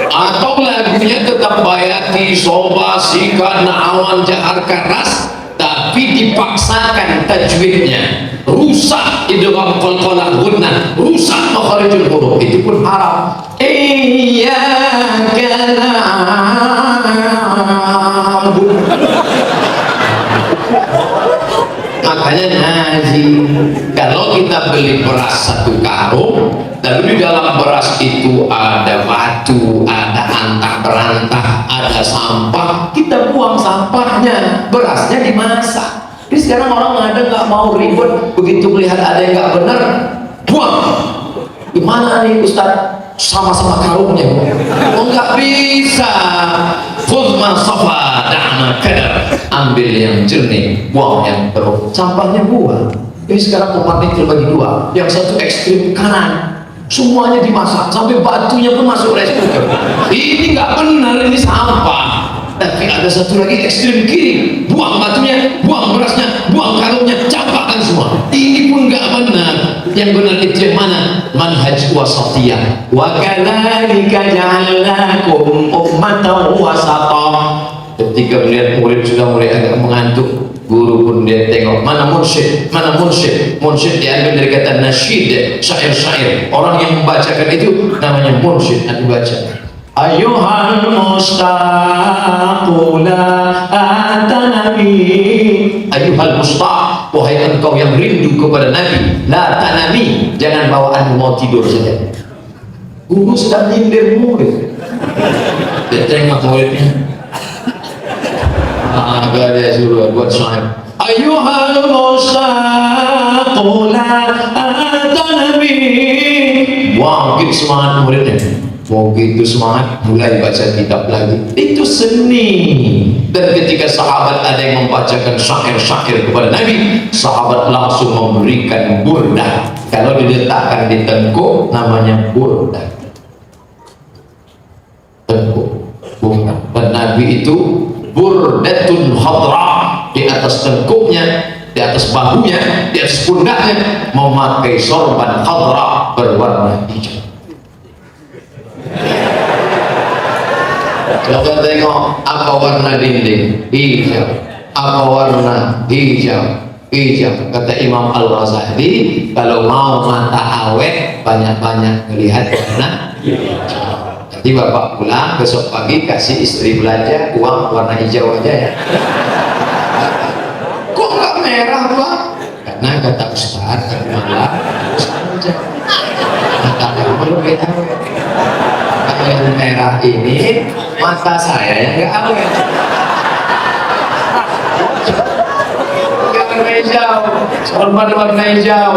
Atau lagunya tetap bayati, soba, sikan, awan, jahar, keras, tapi dipaksakan tajwidnya, rusak idgham qalqalah gunnah, rusak makharijul huruf, itu pun haram. Iyyaka na'budu. Makanya ngaji, kalau kita beli beras 1 karung, lalu di dalam beras itu ada batu, ada antah berantah, ada sampah, kita buang sampahnya, berasnya dimasak. Jadi sekarang orang ada nggak mau ribet, begitu melihat ada yang nggak benar, buang. Gimana nih Ustaz? Sama-sama karungnya. Oh nggak bisa. Khudh ma safa da'ma kadar. Ambil yang jernih, buang yang keruh. Sampahnya buang. Ini sekarang umat ini terbagi 2. Yang satu ekstrim kanan, semuanya dimasak, sampai batunya pun masuk rice cooker. Ini nggak benar, ini sampah. Tapi ada satu lagi ekstrem kiri, buang batunya, buang berasnya, buang karungnya, campakkan semua. Ini pun nggak benar. Yang benar itu yang mana? Manhaj wasatiyah. Wa kadzalika ja'alnakum ummatan wasata. Ketika melihat murid sudah mulai agak mengantuk, guru pun dia tengok, mana mursyid, mana mursyid. Mursyid diambil dari kata nasyid, syair-syair. Orang yang membacakan itu namanya mursyid, yang dibaca. Ayuhal mustaqu la atanami. Ayuhal mustaq, wahai engkau yang rindu kepada Nabi, la tanami, jangan bawaan mau tidur saja. Guru sedang nyindir murid, dia tengok muridnya, agak dia suruh buat syair. Ayuhal mustaqu la atanami. Wah, gitu semangat muridnya. Begitu semangat, mulai baca kitab lagi. Itu seni. Dan ketika sahabat ada yang membacakan syair-syair kepada Nabi, sahabat langsung memberikan burdah. Kalau diletakkan di tengkuk, namanya burdah. Tengkuk, burdah. Dan Nabi itu burdatun khadra, di atas tengkuknya, di atas bahunya, di atas pundaknya memakai sorban khadra berwarna hijau. Coba tengok apa warna dinding, hijau. Apa warna hijau, hijau. Kata Imam Al-Ghazali, kalau mau mata awet banyak-banyak melihat warna hijau. Jadi bapak pulang besok pagi kasih istri belanja uang warna hijau aja ya. Kok nggak merah pak? Karena kata Ustaz tadi malam aja. Kata kamu beda. Kalau yang merah ini mata saya yang nggak awet. Warna hijau, sorban warna hijau.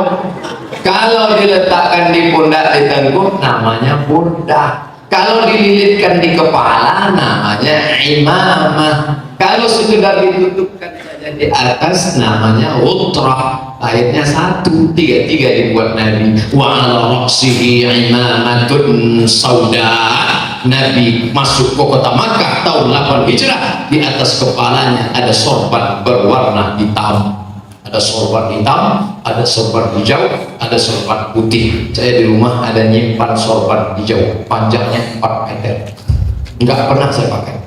Kalau diletakkan di pundak di tengkuk namanya burdah. Kalau dililitkan di kepala namanya imamah. Kalau sekedar ditutupkan saja di atas namanya utrah. Akhirnya satu, tiga dibuat Nabi. Wa ala ra'sihi imamatun sauda. Nabi masuk ke kota Makkah tahun 8 Hijrah. Di atas kepalanya ada sorban berwarna hitam. Ada sorban hitam, ada sorban hijau, ada sorban putih. Saya di rumah ada nyimpan sorban hijau, panjangnya 4 meter. Enggak pernah saya pakai.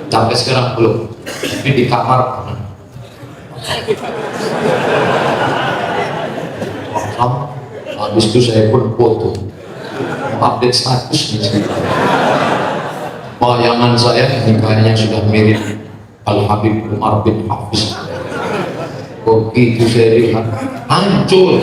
Sampai sekarang belum. Tapi di kamar pernah. Habis itu saya pun foto, update status di sini. Bayangan saya ini kayaknya sudah mirip Al Habib Umar bin Hafiz. Begitu saya lihat hancur.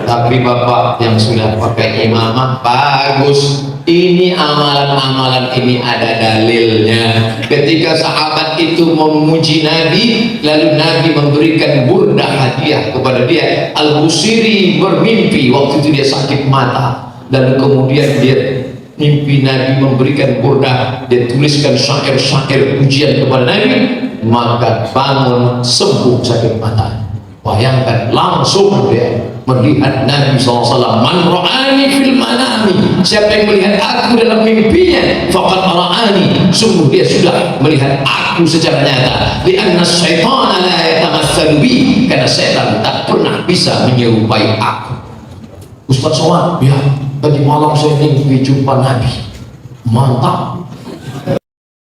Tapi bapak yang sudah pakai imamah bagus. Ini amalan-amalan ini ada dalilnya. Ketika sahabat itu memuji Nabi, lalu Nabi memberikan burdah hadiah kepada dia. Al-Busiri bermimpi waktu itu dia sakit mata, dan kemudian dia mimpi Nabi memberikan burdah, dia tuliskan syair-syair pujian kepada Nabi, maka bangun sembuh sakit mata. Bayangkan langsung dia melihat Nabi SAW. Man ra'ani fil manami, siapa yang melihat aku dalam mimpinya faqad ra'ani, sungguh dia sudah melihat aku secara nyata. Lianna syaitana la yatamatsalu bi, karena setan tak pernah bisa menyerupai aku. Ustaz Somad, ya tadi malam saya mimpi jumpa Nabi, mantap.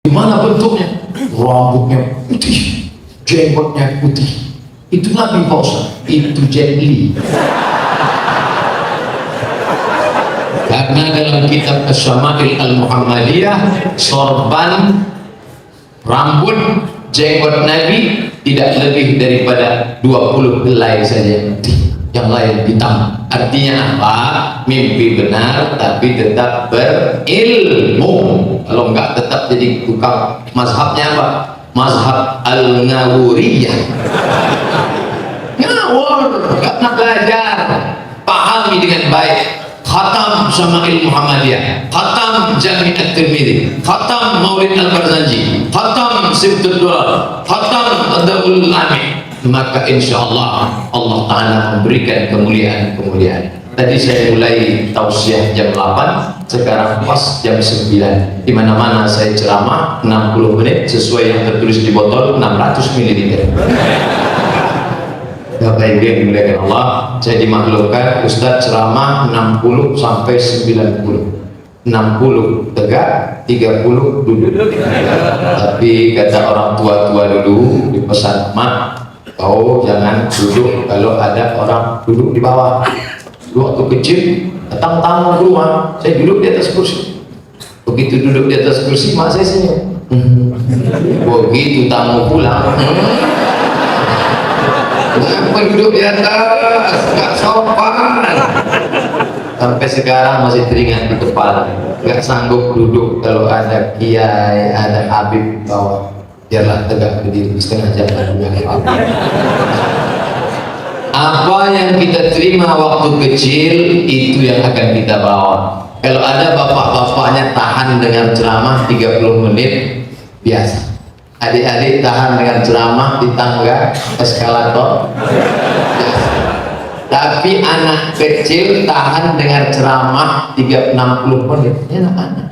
Gimana bentuknya? Rambutnya putih, jenggotnya putih. Itu Nabi Pak Ustaz, itu Jet Li. Karena dalam kitab As-Syama'il Al-Muhammadiyah, sorban, rambut, jenggot Nabi tidak lebih daripada 20 helai saja, yang lain hitam. Artinya apa? Mimpi benar tapi tetap berilmu. Kalau enggak tetap jadi tukang. Mazhabnya apa? Mazhab Al-Ngawuriyah. Ngawur, enggak pernah belajar. Pahami dengan baik. Khatam Syama'il Muhammadiyah, khatam Jami' At-Tirmidzi, khatam Maulid Al-Barzanji, khatam Sibtul Durar, khatam Adabul Amin. Maka insya Allah Allah Ta'ala memberikan kemuliaan-kemuliaan. Tadi saya mulai tausiah jam 8, sekarang pas jam 9. Di mana-mana saya ceramah 60 menit sesuai yang tertulis di botol 600 ml. Bapak Ibu yang dimuliakan Allah, saya dimaklumkan Ustadz ceramah 60 sampai 90. 60 tegak, 30 duduk. Tapi kata orang tua-tua dulu di pesan, mak, kau jangan duduk kalau ada orang duduk di bawah. Dulu waktu kecil datang tamu rumah, saya duduk di atas kursi. Begitu duduk di atas kursi, mak saya senyum. Begitu tamu pulang, kenapa duduk di atas? Gak sopan. Sampai sekarang masih teringat di kepala. Gak sanggup duduk kalau ada kiai, ada habib di bawah. Biarlah tegak berdiri setengah jam lalu. Apa yang kita terima waktu kecil itu yang akan kita bawa. Kalau ada bapak-bapaknya tahan dengan ceramah 30 menit biasa. Adik-adik tahan dengan ceramah di tangga eskalator biasa. Tapi anak kecil tahan dengan ceramah 60 menit. Ini anak-anak.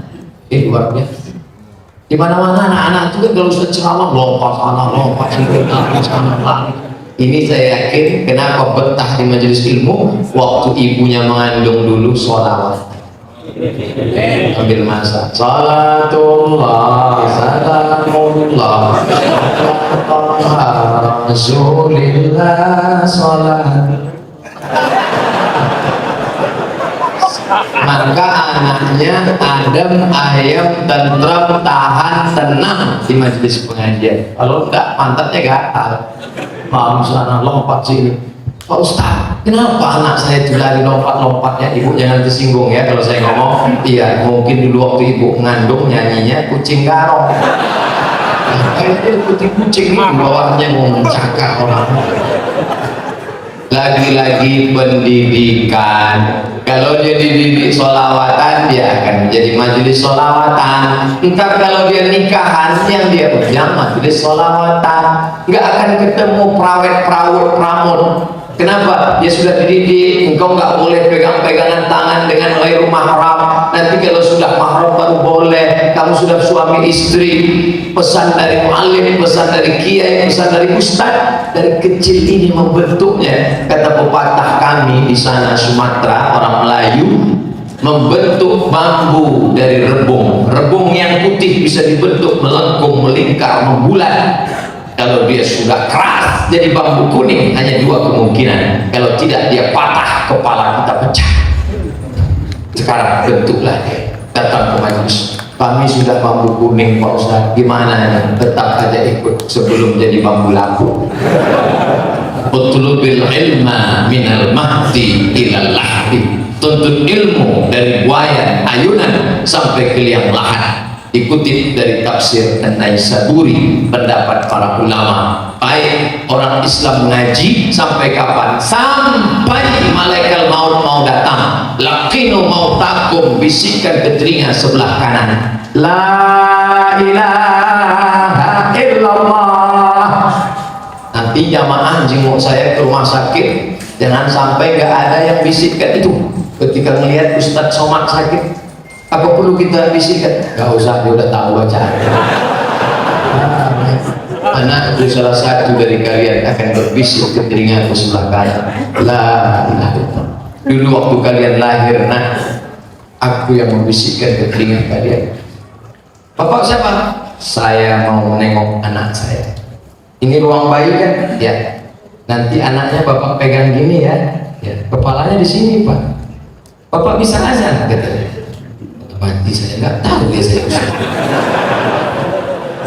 Ini luar biasa. Di mana-mana anak-anak itu kan kalau sudah ceramah lompat sana, lompat sana. Ini saya yakin kenapa betah di majelis ilmu. Waktu ibunya mengandung dulu sholawat, ambil masa salatullah salamullah rasulillah salat. maka anaknya adem, ayem, tentram, tahan, tenang di majelis pengajian. Kalau enggak, pantatnya gatal. Maaf sana lompat sini. Pak Ustaz, kenapa anak saya itu lari lompat-lompatnya? Ibu jangan tersinggung ya kalau saya ngomong. Iya, mungkin dulu waktu ibu ngandung nyanyinya kucing garong. Kayaknya kucing-kucing itu bawahnya mau mencakar orang. Lagi-lagi pendidikan. Kalau dia dididik sholawatan, dia akan menjadi majelis sholawatan. Ntar kalau dia nikahan, yang dia undang majelis sholawatan. Nggak akan ketemu prawet-prawut pramun. Kenapa? Dia sudah dididik, engkau nggak boleh pegang-pegangan tangan dengan ghairu mahram. Nanti kalau sudah mahram baru boleh. Kamu sudah suami istri. Pesan dari muallim, pesan dari kiai, pesan dari ustaz. Dari kecil ini membentuknya. Kata pepatah kami di sana Sumatera, orang Melayu, membentuk bambu dari rebung. Rebung yang putih bisa dibentuk melengkung, melingkar, membulat. Kalau dia sudah keras jadi bambu kuning, hanya dua kemungkinan. Kalau tidak, dia patah, kepala kita pecah. Sekarang bentuklah dia, datang ke majelis. Kami sudah bambu kuning Pak Ustaz, gimana nih? Tetap aja ikut sebelum jadi bambu lapu. Utlubil ilma minal mahdi ilal lahdi. Tuntut ilmu dari buayan ayunan sampai ke liang lahat. Dikutip dari tafsir An-Naisaburi, pendapat para ulama. Baik orang Islam mengaji sampai kapan? Sampai malaikat maut mau datang. Laqinu mautakum, bisikan ke telinga sebelah kanan. La ilaha illallah. Nanti jamaah jenguk saya ke rumah sakit, jangan sampai gak ada yang bisikkan itu. Ketika melihat Ustadz Somad sakit, apa perlu kita bisikkan? Gak usah, dia udah tahu bacaan. Anak itu salah satu dari kalian akan berbisik ke telingaku sebelah kanan. La ilaha illallah. Dulu waktu kalian lahir, nah, aku yang membisikkan ke telinga kalian. Bapak siapa? Saya mau menengok anak saya. Ini ruang bayi kan? Ya. Nanti anaknya bapak pegang gini ya. Ya. Kepalanya di sini Pak. Bapak bisa azan katanya. Mati saya nggak tahu ya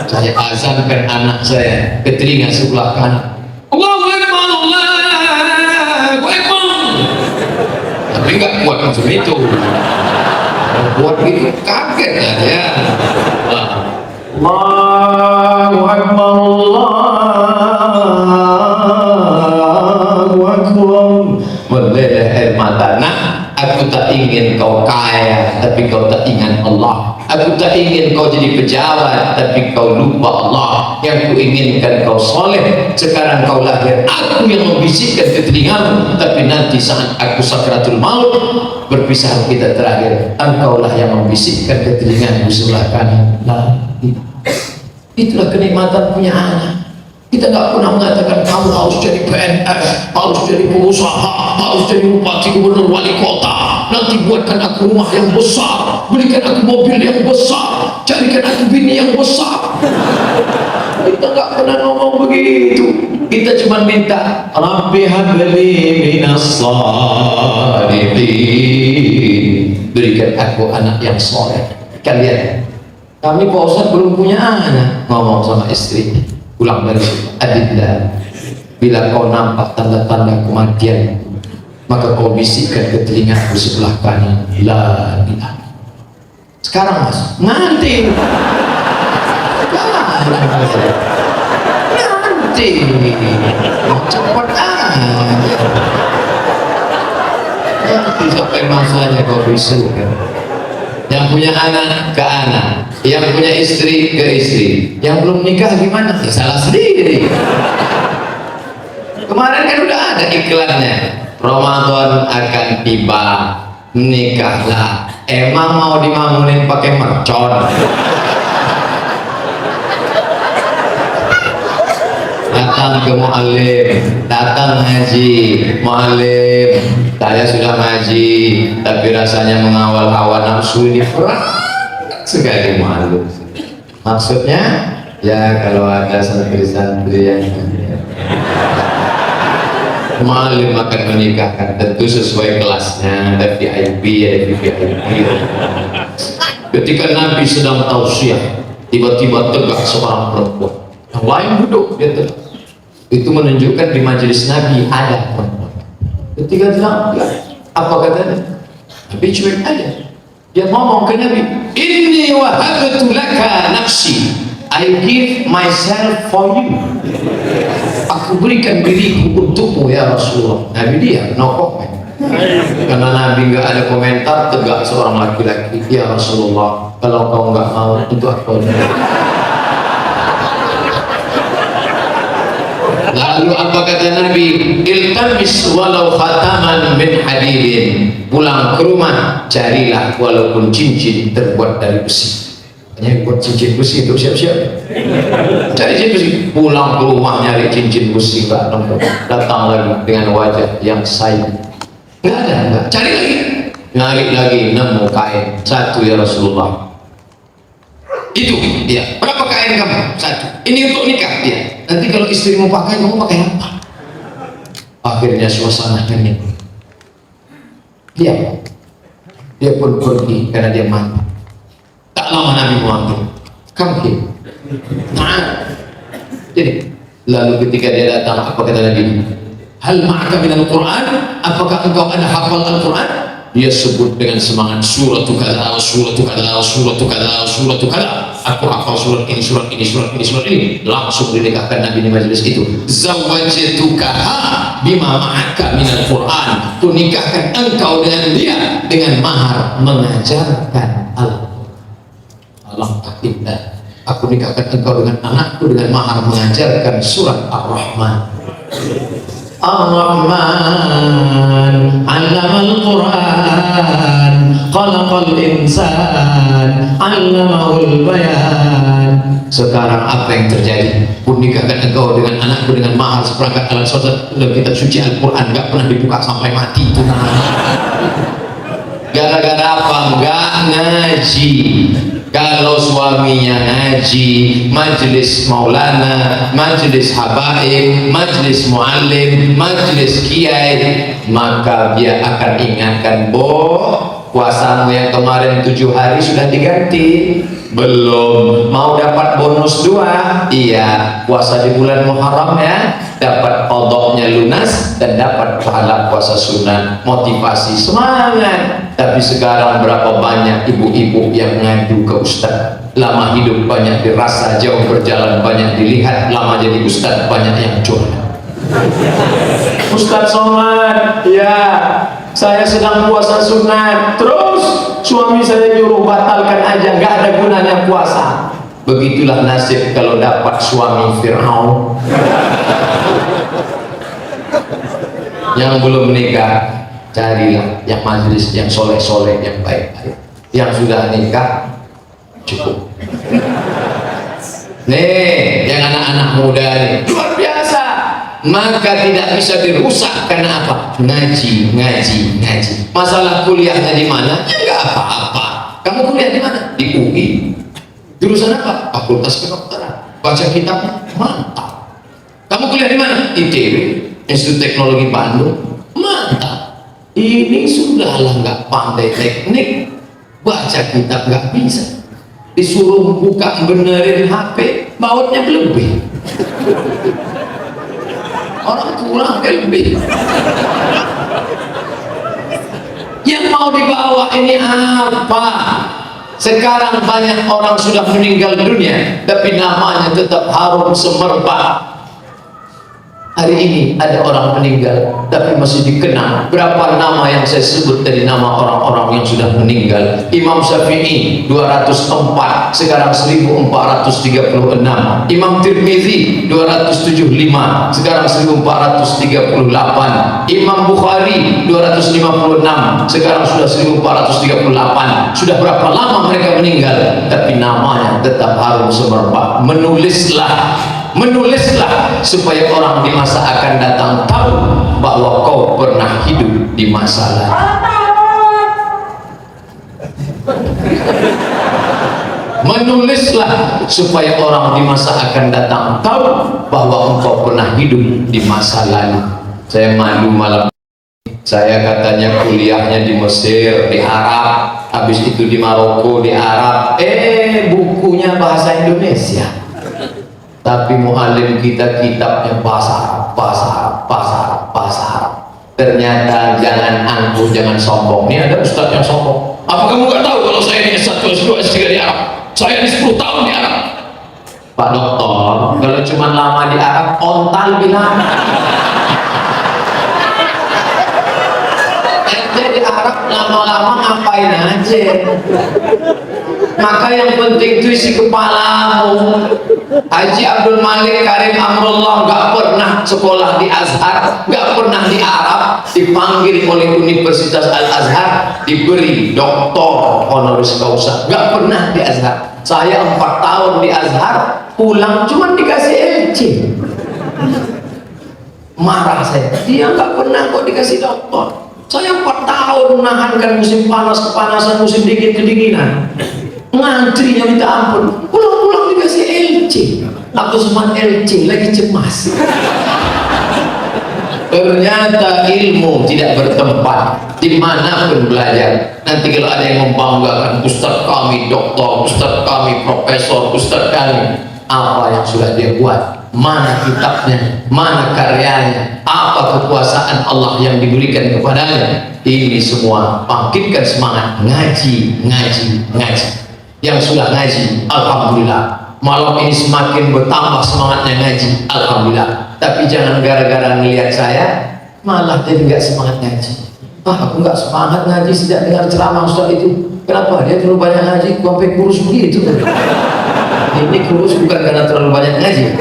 saya azankan anak saya ke telinga sebelah kanan. Allahu Akbar, Allahu Akbar. Tapi nggak kuat macam itu. Buat itu kaget aja. Allahu Akbar, Allahu Akbar. Meleleh air mata. Nah, aku tak ingin kau kaya, tapi kau tak ingat Allah. Aku tak ingin kau jadi pejabat, tapi kau lupa Allah. Yang ku inginkan kau soleh. Sekarang kau lahir, aku yang membisikkan ke telingamu. Tapi nanti saat aku sakratul maut, berpisah kita terakhir, engkaulah yang membisikkan ke telingamu sebelah kanan. Nah, itulah kenikmatan punya anak. Kita nggak pernah mengatakan kamu harus jadi PNS, harus jadi pengusaha, harus jadi bupati, gubernur, wali kota. Nanti buatkan aku rumah yang besar, belikan aku mobil yang besar, carikan aku bini yang besar. Kita nggak pernah ngomong begitu. Kita cuma minta Rabbi habli minas shalihin, berikan aku anak yang soleh. Kalian, kami Pak Ustadz belum punya anak. Ngomong sama istri, pulang dari situ, Adillah, bila kau nampak tanda-tanda kematian, maka kau bisikkan ke telingaku sebelah kanan, la ilaha. Sekarang Mas, nanti cepat aja, nanti sampai masanya kau bisikkan. Yang punya anak ke anak, yang punya istri ke istri, yang belum nikah gimana? Ya salah sendiri. Kemarin kan udah ada iklannya, Ramadan akan tiba, nikahlah. Emang mau dibangunin pakai mercon? Datang ke muallim, datang ngaji, muallim, saya sudah ngaji, tapi rasanya mengawal hawa nafsu ini berat sekali muallim. Maksudnya, ya kalau ada santri-santri yang malam akan menikahkan, tentu sesuai kelasnya, ada VIP, ada VVIP. Ketika Nabi sedang tausiah, tiba-tiba tegak seorang perempuan, yang lain duduk, dia tegak. Itu menunjukkan di majelis Nabi ada perempuan. Ketika bilang, apa katanya? Nabi cuek aja. Dia ngomong ke Nabi, inni wahabtu laka nafsi, I give myself for you. Aku berikan diriku untukmu ya Rasulullah. Nabi dia no comment. Karena Nabi nggak ada komentar, tegak seorang laki-laki, ya Rasulullah, kalau kau nggak mau, itu aku. Lalu apa kata Nabi? Iltamis walau khataman min hadidin. Pulang ke rumah, carilah walaupun cincin terbuat dari besi. Hanya buat cincin besi untuk siap-siap. Cari cincin besi. Pulang ke rumah nyari cincin besi, nggak nemu. Datang lagi dengan wajah yang sayang. Nggak ada, nggak. Cari lagi. Nyari lagi, nemu kain. Satu ya Rasulullah. Itu, ya. Berapa kain kamu? Satu. Ini untuk nikah, ya. Nanti kalau istrimu pakai, kamu pakai apa? Akhirnya suasana hening. Dia pun pergi karena dia mati. Tak lama Nabi Muhammad, kamu nah. Jadi, lalu ketika dia datang, apa kata Nabi? Hal ma'aka minal Quran? Apakah engkau ada hafal Al-Quran? Dia sebut dengan semangat, suratu kada, suratu kada, suratu kada, suratu kada. Aku hafal surat ini, surat ini, surat ini, surat ini. Langsung dinikahkan Nabi di majelis itu. Zawwajtukaha bima ma'aka minal Quran. Ku nikahkan engkau dengan dia dengan mahar mengajarkan Al-Quran. Alangkah indah. Aku nikahkan engkau dengan anakku dengan mahar mengajarkan surat Ar-Rahman. Ar-Rahman 'allamal Qur'an, khalaqal insan, 'allamahul bayan. Sekarang apa yang terjadi? Ku nikahkan engkau dengan anakku dengan mahar seperangkat alat sholat dalam kitab suci Al-Quran, gak pernah dibuka sampai mati itu. Gara-gara apa? Enggak ngaji. Kalau suaminya ngaji, majelis maulana, majelis habaib, majelis muallim, majelis kiai, maka dia akan ingatkan, puasamu yang kemarin 7 hari sudah diganti. Belum. Mau dapat bonus 2? Iya, puasa di bulan Muharram ya, dapat qadoknya lunas dan dapat pahala puasa sunnah. Motivasi, semangat. Tapi sekarang berapa banyak ibu-ibu yang ngadu ke ustaz, lama hidup banyak dirasa, jauh berjalan banyak dilihat, lama jadi ustaz banyak yang curhat. Ustaz somad, ya saya sedang puasa sunat, terus suami saya nyuruh batalkan aja, nggak ada gunanya puasa. Begitulah nasib kalau dapat suami Fir'aun. Yang belum menikah, carilah yang majelis yang soleh-soleh, yang baik-baik. Yang sudah nikah, cukup. Nih, yang anak-anak muda nih, luar biasa. Maka tidak bisa dirusak karena apa? Ngaji, ngaji, ngaji. Masalah kuliahnya di mana? Ya nggak apa-apa. Kamu kuliah di mana? Di UI. Jurusan apa? Fakultas Kedokteran. Baca kitabnya, mantap. Kamu kuliah di mana? ITB, Institut Teknologi Bandung. Mantap. Ini sudahlah nggak pandai teknik, baca kitab nggak bisa. Disuruh buka benerin HP, bautnya berlebih. Orang kurang lebih. Yang mau dibawa ini apa? Sekarang banyak orang sudah meninggal dunia, tapi namanya tetap harum semerbak. Hari ini ada orang meninggal, tapi masih dikenang. Berapa nama yang saya sebut dari nama orang-orang yang sudah meninggal? Imam Syafi'i 204, sekarang 1436. Imam Tirmizi 275, sekarang 1438. Imam Bukhari 256, sekarang sudah 1438. Sudah berapa lama mereka meninggal, tapi namanya tetap harum semerbak. Menulislah supaya orang di masa akan datang tahu bahwa kau pernah hidup di masa lalu. Menulislah supaya orang di masa akan datang tahu bahwa engkau pernah hidup di masa lalu. Saya malu malam. Saya katanya kuliahnya di Mesir, di Arab, habis itu di Maroko, di Arab. Bukunya bahasa Indonesia. Tapi muallim kita kitabnya bahasa Arab, bahasa Arab, bahasa Arab, bahasa Arab. Ternyata jangan angkuh, jangan sombong. Ini ada ustadz yang sombong. Apa kamu nggak tahu kalau saya ini S1, S2, S3 di Arab? Saya ini 10 tahun di Arab. Pak Doktor, kalau cuma lama di Arab, ontal bilang. Di Arab lama-lama ngapain aja? Maka yang penting itu isi kepalamu. Haji Abdul Malik Karim Amrullah nggak pernah sekolah di Azhar, nggak pernah di Arab, dipanggil oleh Universitas Al Azhar, diberi doktor honoris causa, nggak pernah di Azhar. Saya 4 tahun di Azhar, pulang cuma dikasih LC. Marah saya, dia nggak pernah kok dikasih doktor. Saya 4 tahun menahankan musim panas kepanasan, musim dingin kedinginan. Ngantrinya minta ampun, pulang-pulang dikasih LC. Aku cuma LC, lagi cemas. Ternyata ilmu tidak bertempat dimanapun belajar. Nanti kalau ada yang membanggakan Ustadz kami doktor, Ustadz kami profesor, Ustadz kami, apa yang sudah dia buat? Mana kitabnya, mana karyanya, apa kekuasaan Allah yang diberikan kepadanya? Ini semua bangkitkan semangat ngaji, ngaji, ngaji. Yang sudah ngaji, alhamdulillah, malam ini semakin bertambah semangatnya ngaji, alhamdulillah. Tapi jangan gara-gara melihat saya malah jadi nggak semangat ngaji. Aku nggak semangat ngaji sejak dengar ceramah Ustaz itu. Kenapa? Dia terlalu banyak ngaji, sampai kurus begitu. Ini kurus bukan karena terlalu banyak ngaji.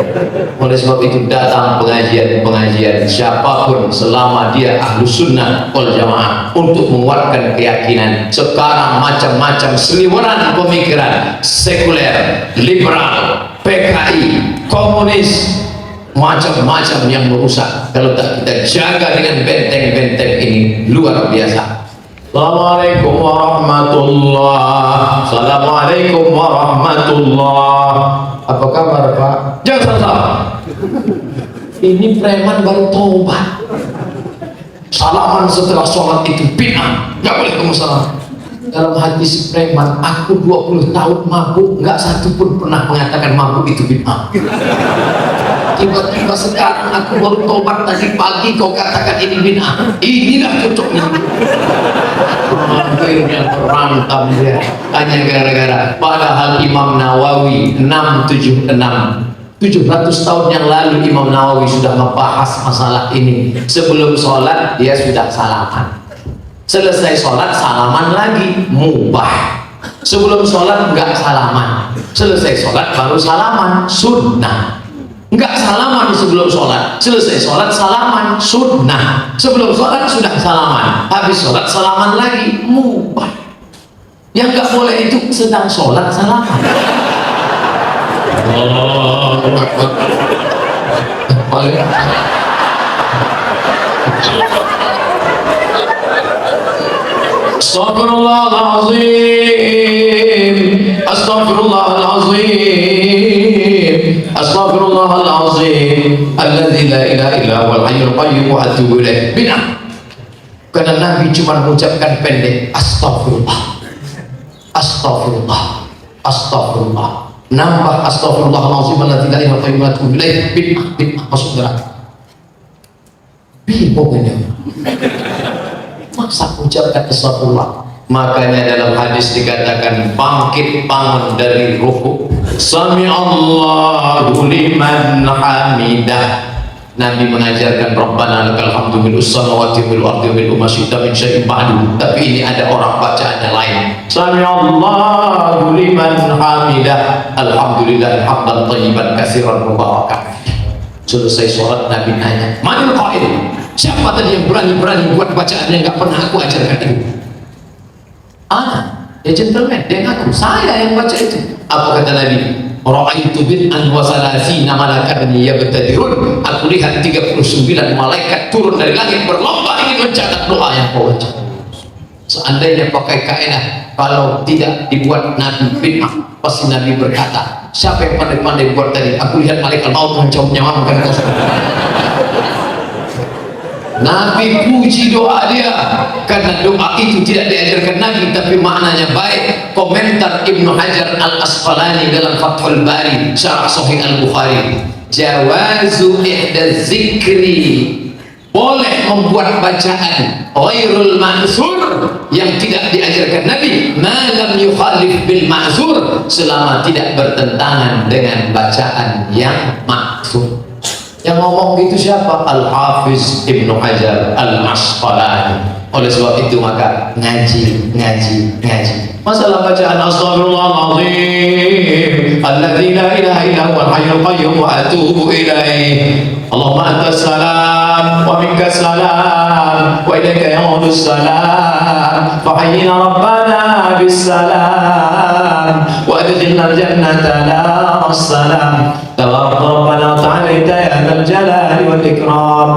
Oleh sebab itu datang pengajian siapapun selama dia ahlu sunnah wal jamaah untuk menguatkan keyakinan. Sekarang macam-macam seliweran pemikiran sekuler, liberal, PKI, komunis, macam-macam yang merusak. Kalau tak kita jaga dengan benteng-benteng ini luar biasa. Assalamualaikum warahmatullah. Assalamualaikum warahmatullah. Apa kabar Pak? Jangan salah. Ini preman baru tobat. Salaman setelah sholat itu bid'ah. Nggak boleh kamu salam. Dalam hati si preman, aku 20 tahun mabuk, nggak satu pun pernah mengatakan mabuk itu bid'ah. Tiba-tiba sekarang aku baru tobat tadi pagi, kau katakan ini bid'ah. Inilah cocoknya. Akhirnya terantam dia hanya gara-gara. Padahal Imam Nawawi 700 tahun yang lalu Imam Nawawi sudah membahas masalah ini. Sebelum sholat dia sudah salaman, selesai sholat salaman lagi, mubah. Sebelum sholat enggak salaman, selesai sholat baru salaman, sunnah. Enggak salaman sebelum sholat, selesai sholat salaman, sunnah. Sebelum sholat sudah salaman, habis sholat salaman lagi, mubah. Yang enggak boleh itu sedang sholat salaman. Allahu Akbar. Astaghfirullahalazim, astaghfirullahalazim, astaghfirullahalazim, alladzi la ilaha illa huwal hayyul qayyum wa atubu ilaih. Bid'ah. Karena Nabi cuma mengucapkan pendek astaghfirullah, astaghfirullah, astaghfirullah. Nambah astaghfirullahalazim alladzi la ilaha illa huwal atubu ilaih. Bid'ah, bid'ah masuk neraka. Bingung ini. Masa ucapkan astagfirullah. Makanya dalam hadis dikatakan bangkit bangun dari ruku, sami'allahu liman hamidah. Nabi mengajarkan Rabbana lakal hamdu mil'us samawati wal ardi mil'u ma syi'ta min syai'in ba'du. Tapi ini ada orang bacaannya lain. Sami'allahu liman hamidah. Alhamdulillah hamdan thayyiban katsiran mubarakan. Selesai sholat Nabi nanya, manil qail? Siapa tadi yang berani-berani buat bacaan yang nggak pernah aku ajarkan itu? Ya gentleman, dia ngaku saya yang baca itu. Apa kata Nabi? Ra'aitu bid'an wa salasina malakan yabtadirun. Aku lihat 39 malaikat turun dari langit berlomba ingin mencatat doa yang kau baca. Seandainya pakai kaidah, kalau tidak dibuat Nabi bid'ah, pasti Nabi berkata, siapa yang pandai-pandai buat tadi? Aku lihat malaikat maut mencabut nyawa, bukan kau. Nabi puji doa dia karena doa itu tidak diajarkan Nabi tapi maknanya baik. Komentar Ibnu Hajar Al-Asqalani dalam Fathul Bari syarah Sahih Al-Bukhari, jawazu ihda zikri, boleh membuat bacaan ghairul ma'zur yang tidak diajarkan Nabi, ma lam yukhalif bil ma'zur, selama tidak bertentangan dengan bacaan yang ma'zur. Yang ngomong gitu siapa? Al-Hafiz Ibnu Hajar Al-Asqalani. Oleh sebab itu maka ngaji. Masalah bacaan astaghfirullahaladzim alladzi la ilaha illa huwal hayyul qayyum wa atubu ilaih. Allahumma antas salam wa minkas salam wa ilaika ya'udus salam fa hayyina rabbana bis salam wa adkhilna al-jannata dar salam. Tabarak rabbana wa ta'ala ya dzal jalali wal ikram.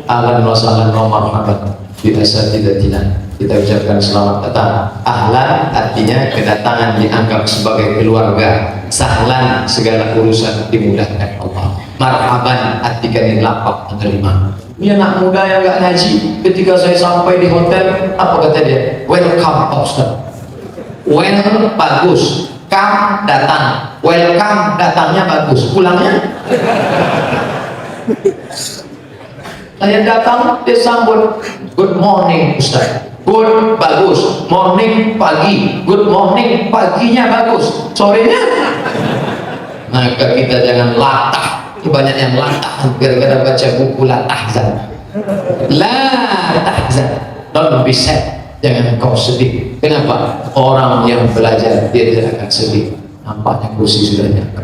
Ahlan wa sahlan wa marhaban bi asatidatina. Kita ucapkan selamat datang. Ahlan artinya kedatangan dianggap sebagai keluarga. Sahlan segala urusan dimudahkan Allah. Marhaban artikan yang lapang menerima. Ini anak muda yang gak ngaji, ketika saya sampai di hotel, apa kata dia? Welcome Pak Ustaz. Well bagus, come datang. Welcome datangnya bagus, pulangnya saya datang dia sambut good morning Ustaz. Good bagus, morning pagi, good morning paginya bagus, sorenya maka kita jangan latah. Banyak yang latah gara-gara baca buku la tahzan, don't be sad, jangan kau sedih. Kenapa? Orang yang belajar dia tidak akan sedih. Nampaknya kursi sudah nyampe.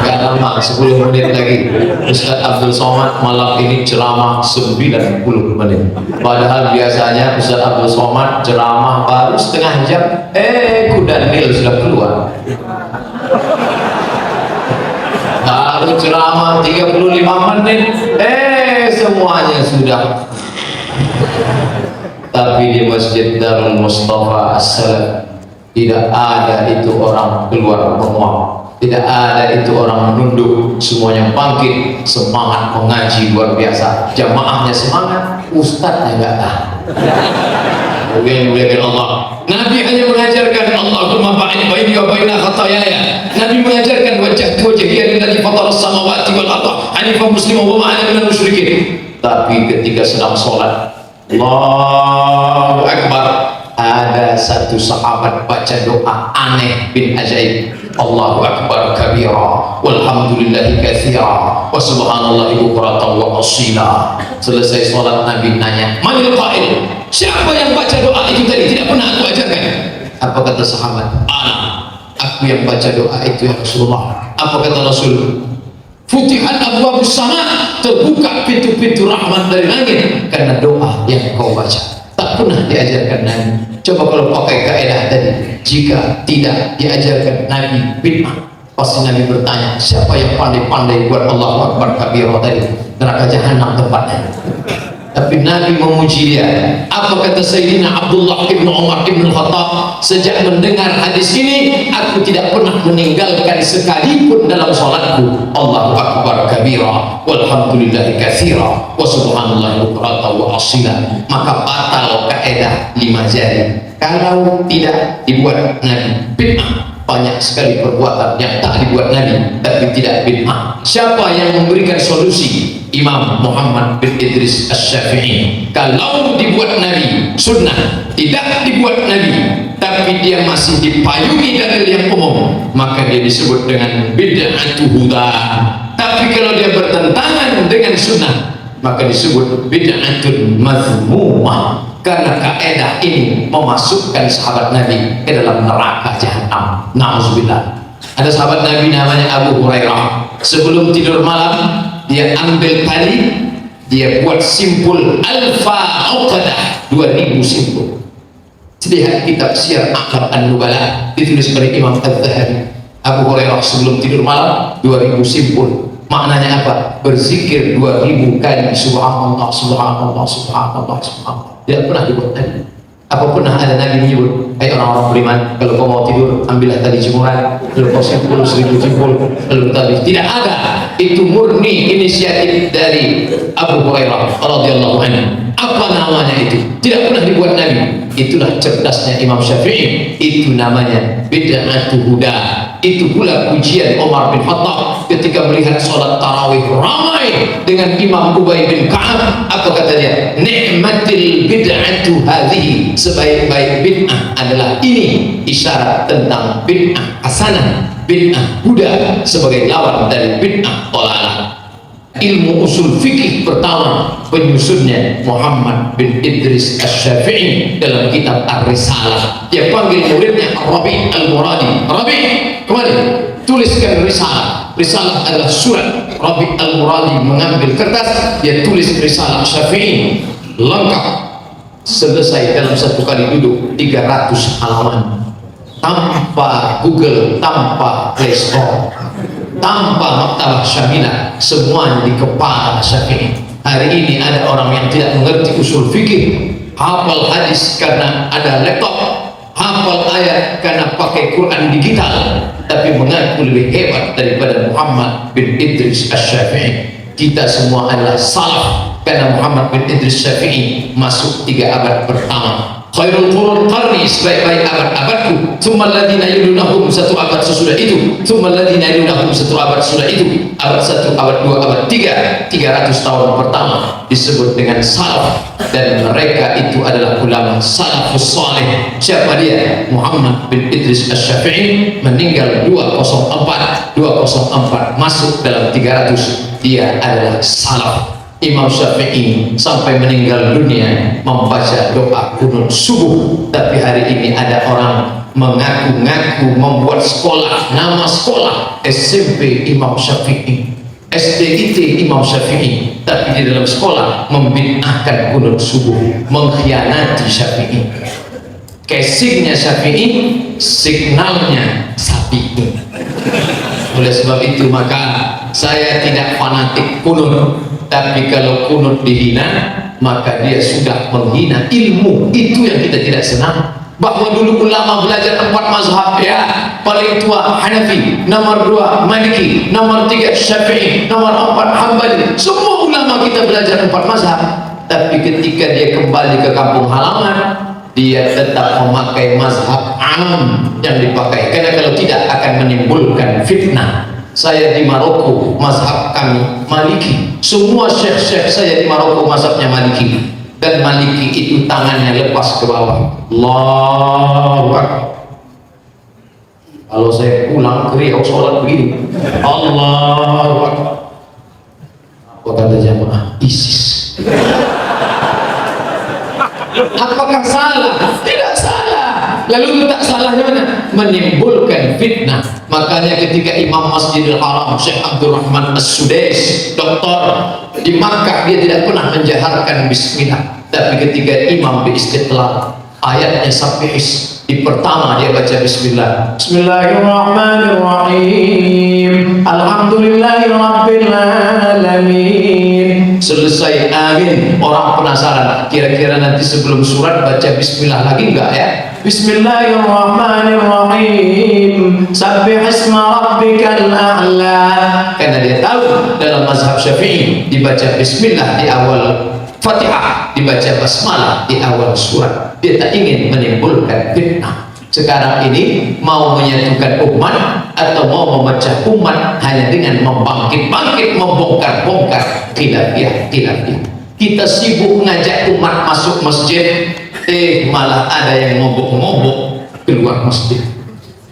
Gak lama, 10 menit lagi Ustaz Abdul Somad malam ini ceramah 90 menit. Padahal biasanya Ustaz Abdul Somad ceramah baru setengah jam, kuda nil sudah keluar. Baru ceramah 35 menit, semuanya sudah. Tapi di Masjid Darul Mustafa As-Salam tidak ada itu orang keluar menguap, tidak ada itu orang menunduk, semuanya bangkit, semangat mengaji luar biasa. Jamaahnya semangat, ustadznya enggak tahan. Mulia-mulia Allah. Nabi hanya mengajarkan Allahumma ba'id baini wa baina khataayaya. Nabi mengajarkan wajhiya lillazi fataras samawati wal arda hanifan musliman wa ma ana minal musyrikin. Tapi ketika sedang sholat, Allahu Akbar, ada satu sahabat baca doa aneh bin ajaib. Allahu Akbar kabira walhamdulillahi katsira wa subhanallahi bukratan wa asila. Selesai sholat Nabi nanya, manil qail, siapa yang baca doa itu tadi? Tidak pernah aku ajarkan. Apa kata sahabat? Aku yang baca doa itu ya Rasulullah. Apa kata Rasul? Futihat abwabus sama, terbuka pintu-pintu rahmat dari langit karena doa yang kau baca. Tak pernah diajarkan Nabi. Coba kalau pakai kaidah tadi, jika tidak diajarkan Nabi bid'ah, pasti Nabi bertanya, siapa yang pandai-pandai buat Allahu Akbar kabirah tadi? Neraka jahanam tempatnya. Tapi Nabi memuji dia. Apa kata Sayyidina Abdullah ibn Umar ibn Khattab? Sejak mendengar hadis ini, aku tidak pernah meninggalkan sekalipun dalam sholatku Allahu Akbar kabira walhamdulillahi katsira wa subhanallahi bukratan wa asila. Maka batal kaidah 5 jari kalau tidak dibuat Nabi. Bid'ah banyak sekali perbuatan yang tak dibuat Nabi tapi tidak bid'ah. Siapa yang memberikan solusi? Imam Muhammad bin Idris Asy-Syafi'i. Kalau dibuat Nabi sunnah, tidak dibuat Nabi tapi dia masih dipayungi dalil yang umum, maka dia disebut dengan bid'atu huda. Tapi kalau dia bertentangan dengan sunnah, maka disebut bid'atun mazmumah. Karena kaidah ini memasukkan sahabat Nabi ke dalam neraka jahanam. Na'udzubillah. Ada sahabat Nabi namanya Abu Hurairah. Sebelum tidur malam, dia ambil tali, dia buat simpul alfa uqadah, 2000 simpul. Lihat kitab Syiar A'lam An-Nubala, ditulis oleh Imam Az-Zahabi. Abu Hurairah sebelum tidur malam 2000 simpul. Maknanya apa? Berzikir 2000 kali subhanallah subhanallah subhanallah subhanallah. Tidak pernah dibuat Nabi. Apa pernah ada Nabi menyebut, hai orang-orang beriman, kalau kau mau tidur ambillah tali jemuran, lalu kau simpul 1000 simpul, lalu tali. Tidak ada. itu murni inisiatif dari Abu Hurairah radhiyallahu anhu. Apa namanya itu? Tidak pernah dibuat Nabi. Itulah cerdasnya Imam Syafi'i. Itu namanya bid'atu huda. Itu pula pujian Umar bin Khattab ketika melihat sholat tarawih ramai dengan Imam Ubay bin Ka'ab. Apa kata dia? Ni'matil bid'atu hadhihi. Sebaik-baik bid'ah adalah ini. Isyarat tentang bid'ah hasanah, bid'ah huda sebagai lawan dari bid'ah dhalalah. Ilmu usul fikih pertama penyusunnya Muhammad bin Idris Asy-Syafi'i dalam kitab Ar-Risalah. Dia panggil muridnya Rabi' Al-Muradi. Rabi', kemari tuliskan risalah. Risalah adalah surat. Rabi' Al-Muradi mengambil kertas, dia tulis risalah Syafi'i lengkap. Selesai dalam satu kali duduk 300 halaman, tanpa Google, tanpa Play Store, tanpa maktabah syamilah, semuanya di kepala Syafi'i. Hari ini ada orang yang tidak mengerti usul fikih, hafal hadis karena ada laptop, hafal ayat karena pakai Quran digital, tapi mengaku lebih hebat daripada Muhammad bin Idris Asy-Syafi'i. Kita semua adalah salaf karena Muhammad bin Idris Syafi'i masuk 3 abad pertama. Khairul qurun qarni, sebaik-baik abad-abadku, tsumma alladziina yalunahum, 1 abad sesudah itu, tsumma alladziina yalunahum, 1 abad sesudah itu, abad 1, abad 2, abad 3, 300 tahun pertama disebut dengan salaf, dan mereka itu adalah ulama salafus saleh. Siapa dia? Muhammad bin Idris Asy-Syafi'i meninggal 204 masuk dalam 300. Dia adalah salaf. Imam Syafi'i sampai meninggal dunia membaca doa kunut subuh. Tapi hari ini ada orang mengaku-ngaku membuat sekolah, nama sekolah SMP Imam Syafi'i, SDIT Imam Syafi'i, tapi di dalam sekolah membid'ahkan kunut subuh, mengkhianati Syafi'i. Casingnya Syafi'i, signalnya Syafi'i. Oleh sebab itu maka saya tidak fanatik kunut, tapi kalau kunut dihina maka dia sudah menghina ilmu. Itu yang kita tidak senang. Bahwa dulu ulama belajar 4 mazhab, ya, paling tua Hanafi, nomor 2 Maliki, nomor 3 Syafi'i, nomor 4 Hambali. Semua ulama kita belajar 4 mazhab, tapi ketika dia kembali ke kampung halaman, dia tetap memakai mazhab am yang dipakai, karena kalau tidak akan menimbulkan fitnah. Saya di Maroko, mazhab kami Maliki. Semua syekh-syekh saya di Maroko mazhabnya Maliki, dan Maliki itu tangannya lepas ke bawah. Allahu Akbar. Kalau saya pulang ke Riau sholat begini, Allahu Akbar. Apa kata jamaah? ISIS. Apakah salah? Tidak salah. Lalu tak salahnya mana? Menimbulkan fitnah. Makanya ketika Imam Masjidil Haram Syekh Abdul Rahman As-Sudais, doktor di Makkah, dia tidak pernah menjaharkan bismillah, tapi ketika imam di Istiqlal ayatnya Sabbihis, di pertama dia baca bismillah, Bismillahirrahmanirrahim, Alhamdulillahirabbil alamin. Selesai amin. Orang penasaran, kira-kira nanti sebelum surat baca bismillah lagi enggak ya? Bismillahirrahmanirrahim, Sabbihisma rabbikal a'la. Karena dia tahu dalam mazhab Syafi'i dibaca bismillah di awal Fatihah, dibaca basmalah di awal surat. Dia tak ingin menimbulkan fitnah. Sekarang ini mau menyatukan umat atau mau memecah umat hanya dengan membangkit-bangkit, membongkar-bongkar khilafiyah. Kita sibuk ngajak umat masuk masjid, malah ada yang ngobok-ngobok keluar masjid.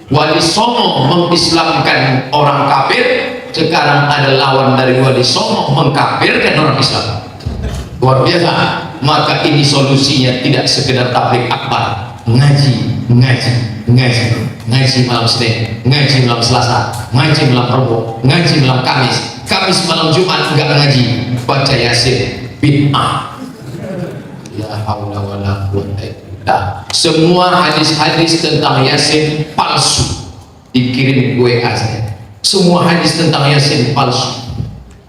Wali Songo mengislamkan orang kafir, sekarang ada lawan dari Wali Songo mengkafirkan orang Islam. Luar biasa. Maka ini solusinya tidak sekedar tabligh akbar, ngaji malam Senin, ngaji malam Selasa, ngaji malam Rabu, ngaji malam Kamis malam Jumat enggak ngaji, baca Yasin, bid'ah. Ya haula wala quwwata illa billah. Semua hadis-hadis tentang Yasin palsu, dikirim WA saya. Semua hadis tentang Yasin palsu.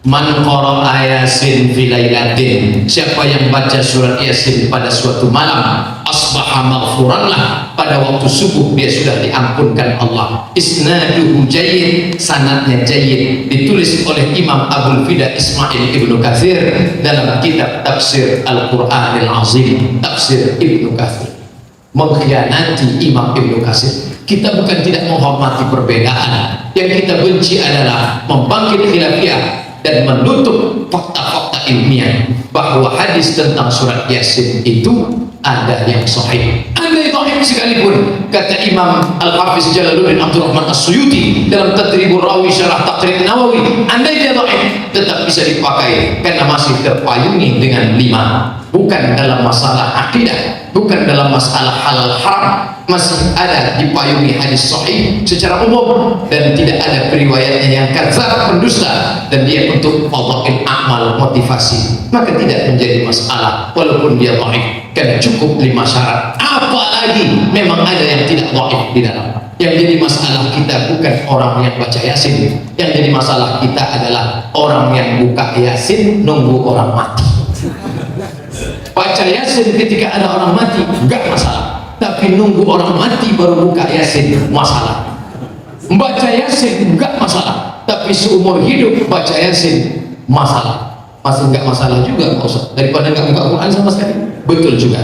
Man qara'a Yasin fi lailatin, siapa yang baca surat Yasin pada suatu malam, asbaha maghfuranlah, pada waktu subuh dia sudah diampunkan Allah. Isnaduhu jayyid, sanadnya jayyid, ditulis oleh Imam Abul Fida Ismail Ibnu Katsir dalam kitab Tafsir Al-Qur'anil Azim, Tafsir Ibnu Katsir. Mengkhianati Imam Ibnu Katsir. Kita bukan tidak menghormati perbedaan, yang kita benci adalah membangkit khilafiyah dan menutup fakta-fakta ilmiah bahwa hadis tentang surat Yasin itu ada yang sahih, ada yang sahih sekalipun. Kata Imam Al-Hafiz Jalaluddin Abdurrahman As-Suyuti dalam Tadribur Rawi Syarah Taqrib Nawawi, andai dia sahih tetap bisa dipakai karena masih terpayungi dengan 5, bukan dalam masalah akidah, bukan dalam masalah halal haram, masih ada dipayungi hadis sahih secara umum, dan tidak ada periwayatnya yang kadzab, pendusta, dan dia untuk fadhail amal, motivasi, maka tidak menjadi masalah walaupun dia dhaif, karena cukup 5 syarat. Apalagi memang ada yang tidak dhaif di dalam. Yang jadi masalah kita bukan orang yang baca Yasin, yang jadi masalah kita adalah orang yang buka Yasin nunggu orang mati. Baca Yasin ketika ada orang mati enggak masalah, tapi nunggu orang mati baru buka Yasin masalah. Baca Yasin enggak masalah, tapi seumur hidup baca Yasin masalah. Masih enggak masalah juga Pak Ustaz, daripada enggak buka Quran sama sekali. Betul juga.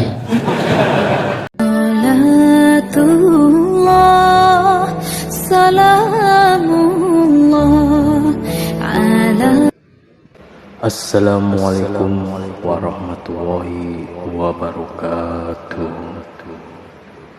Assalamualaikum warahmatullahi wabarakatuh.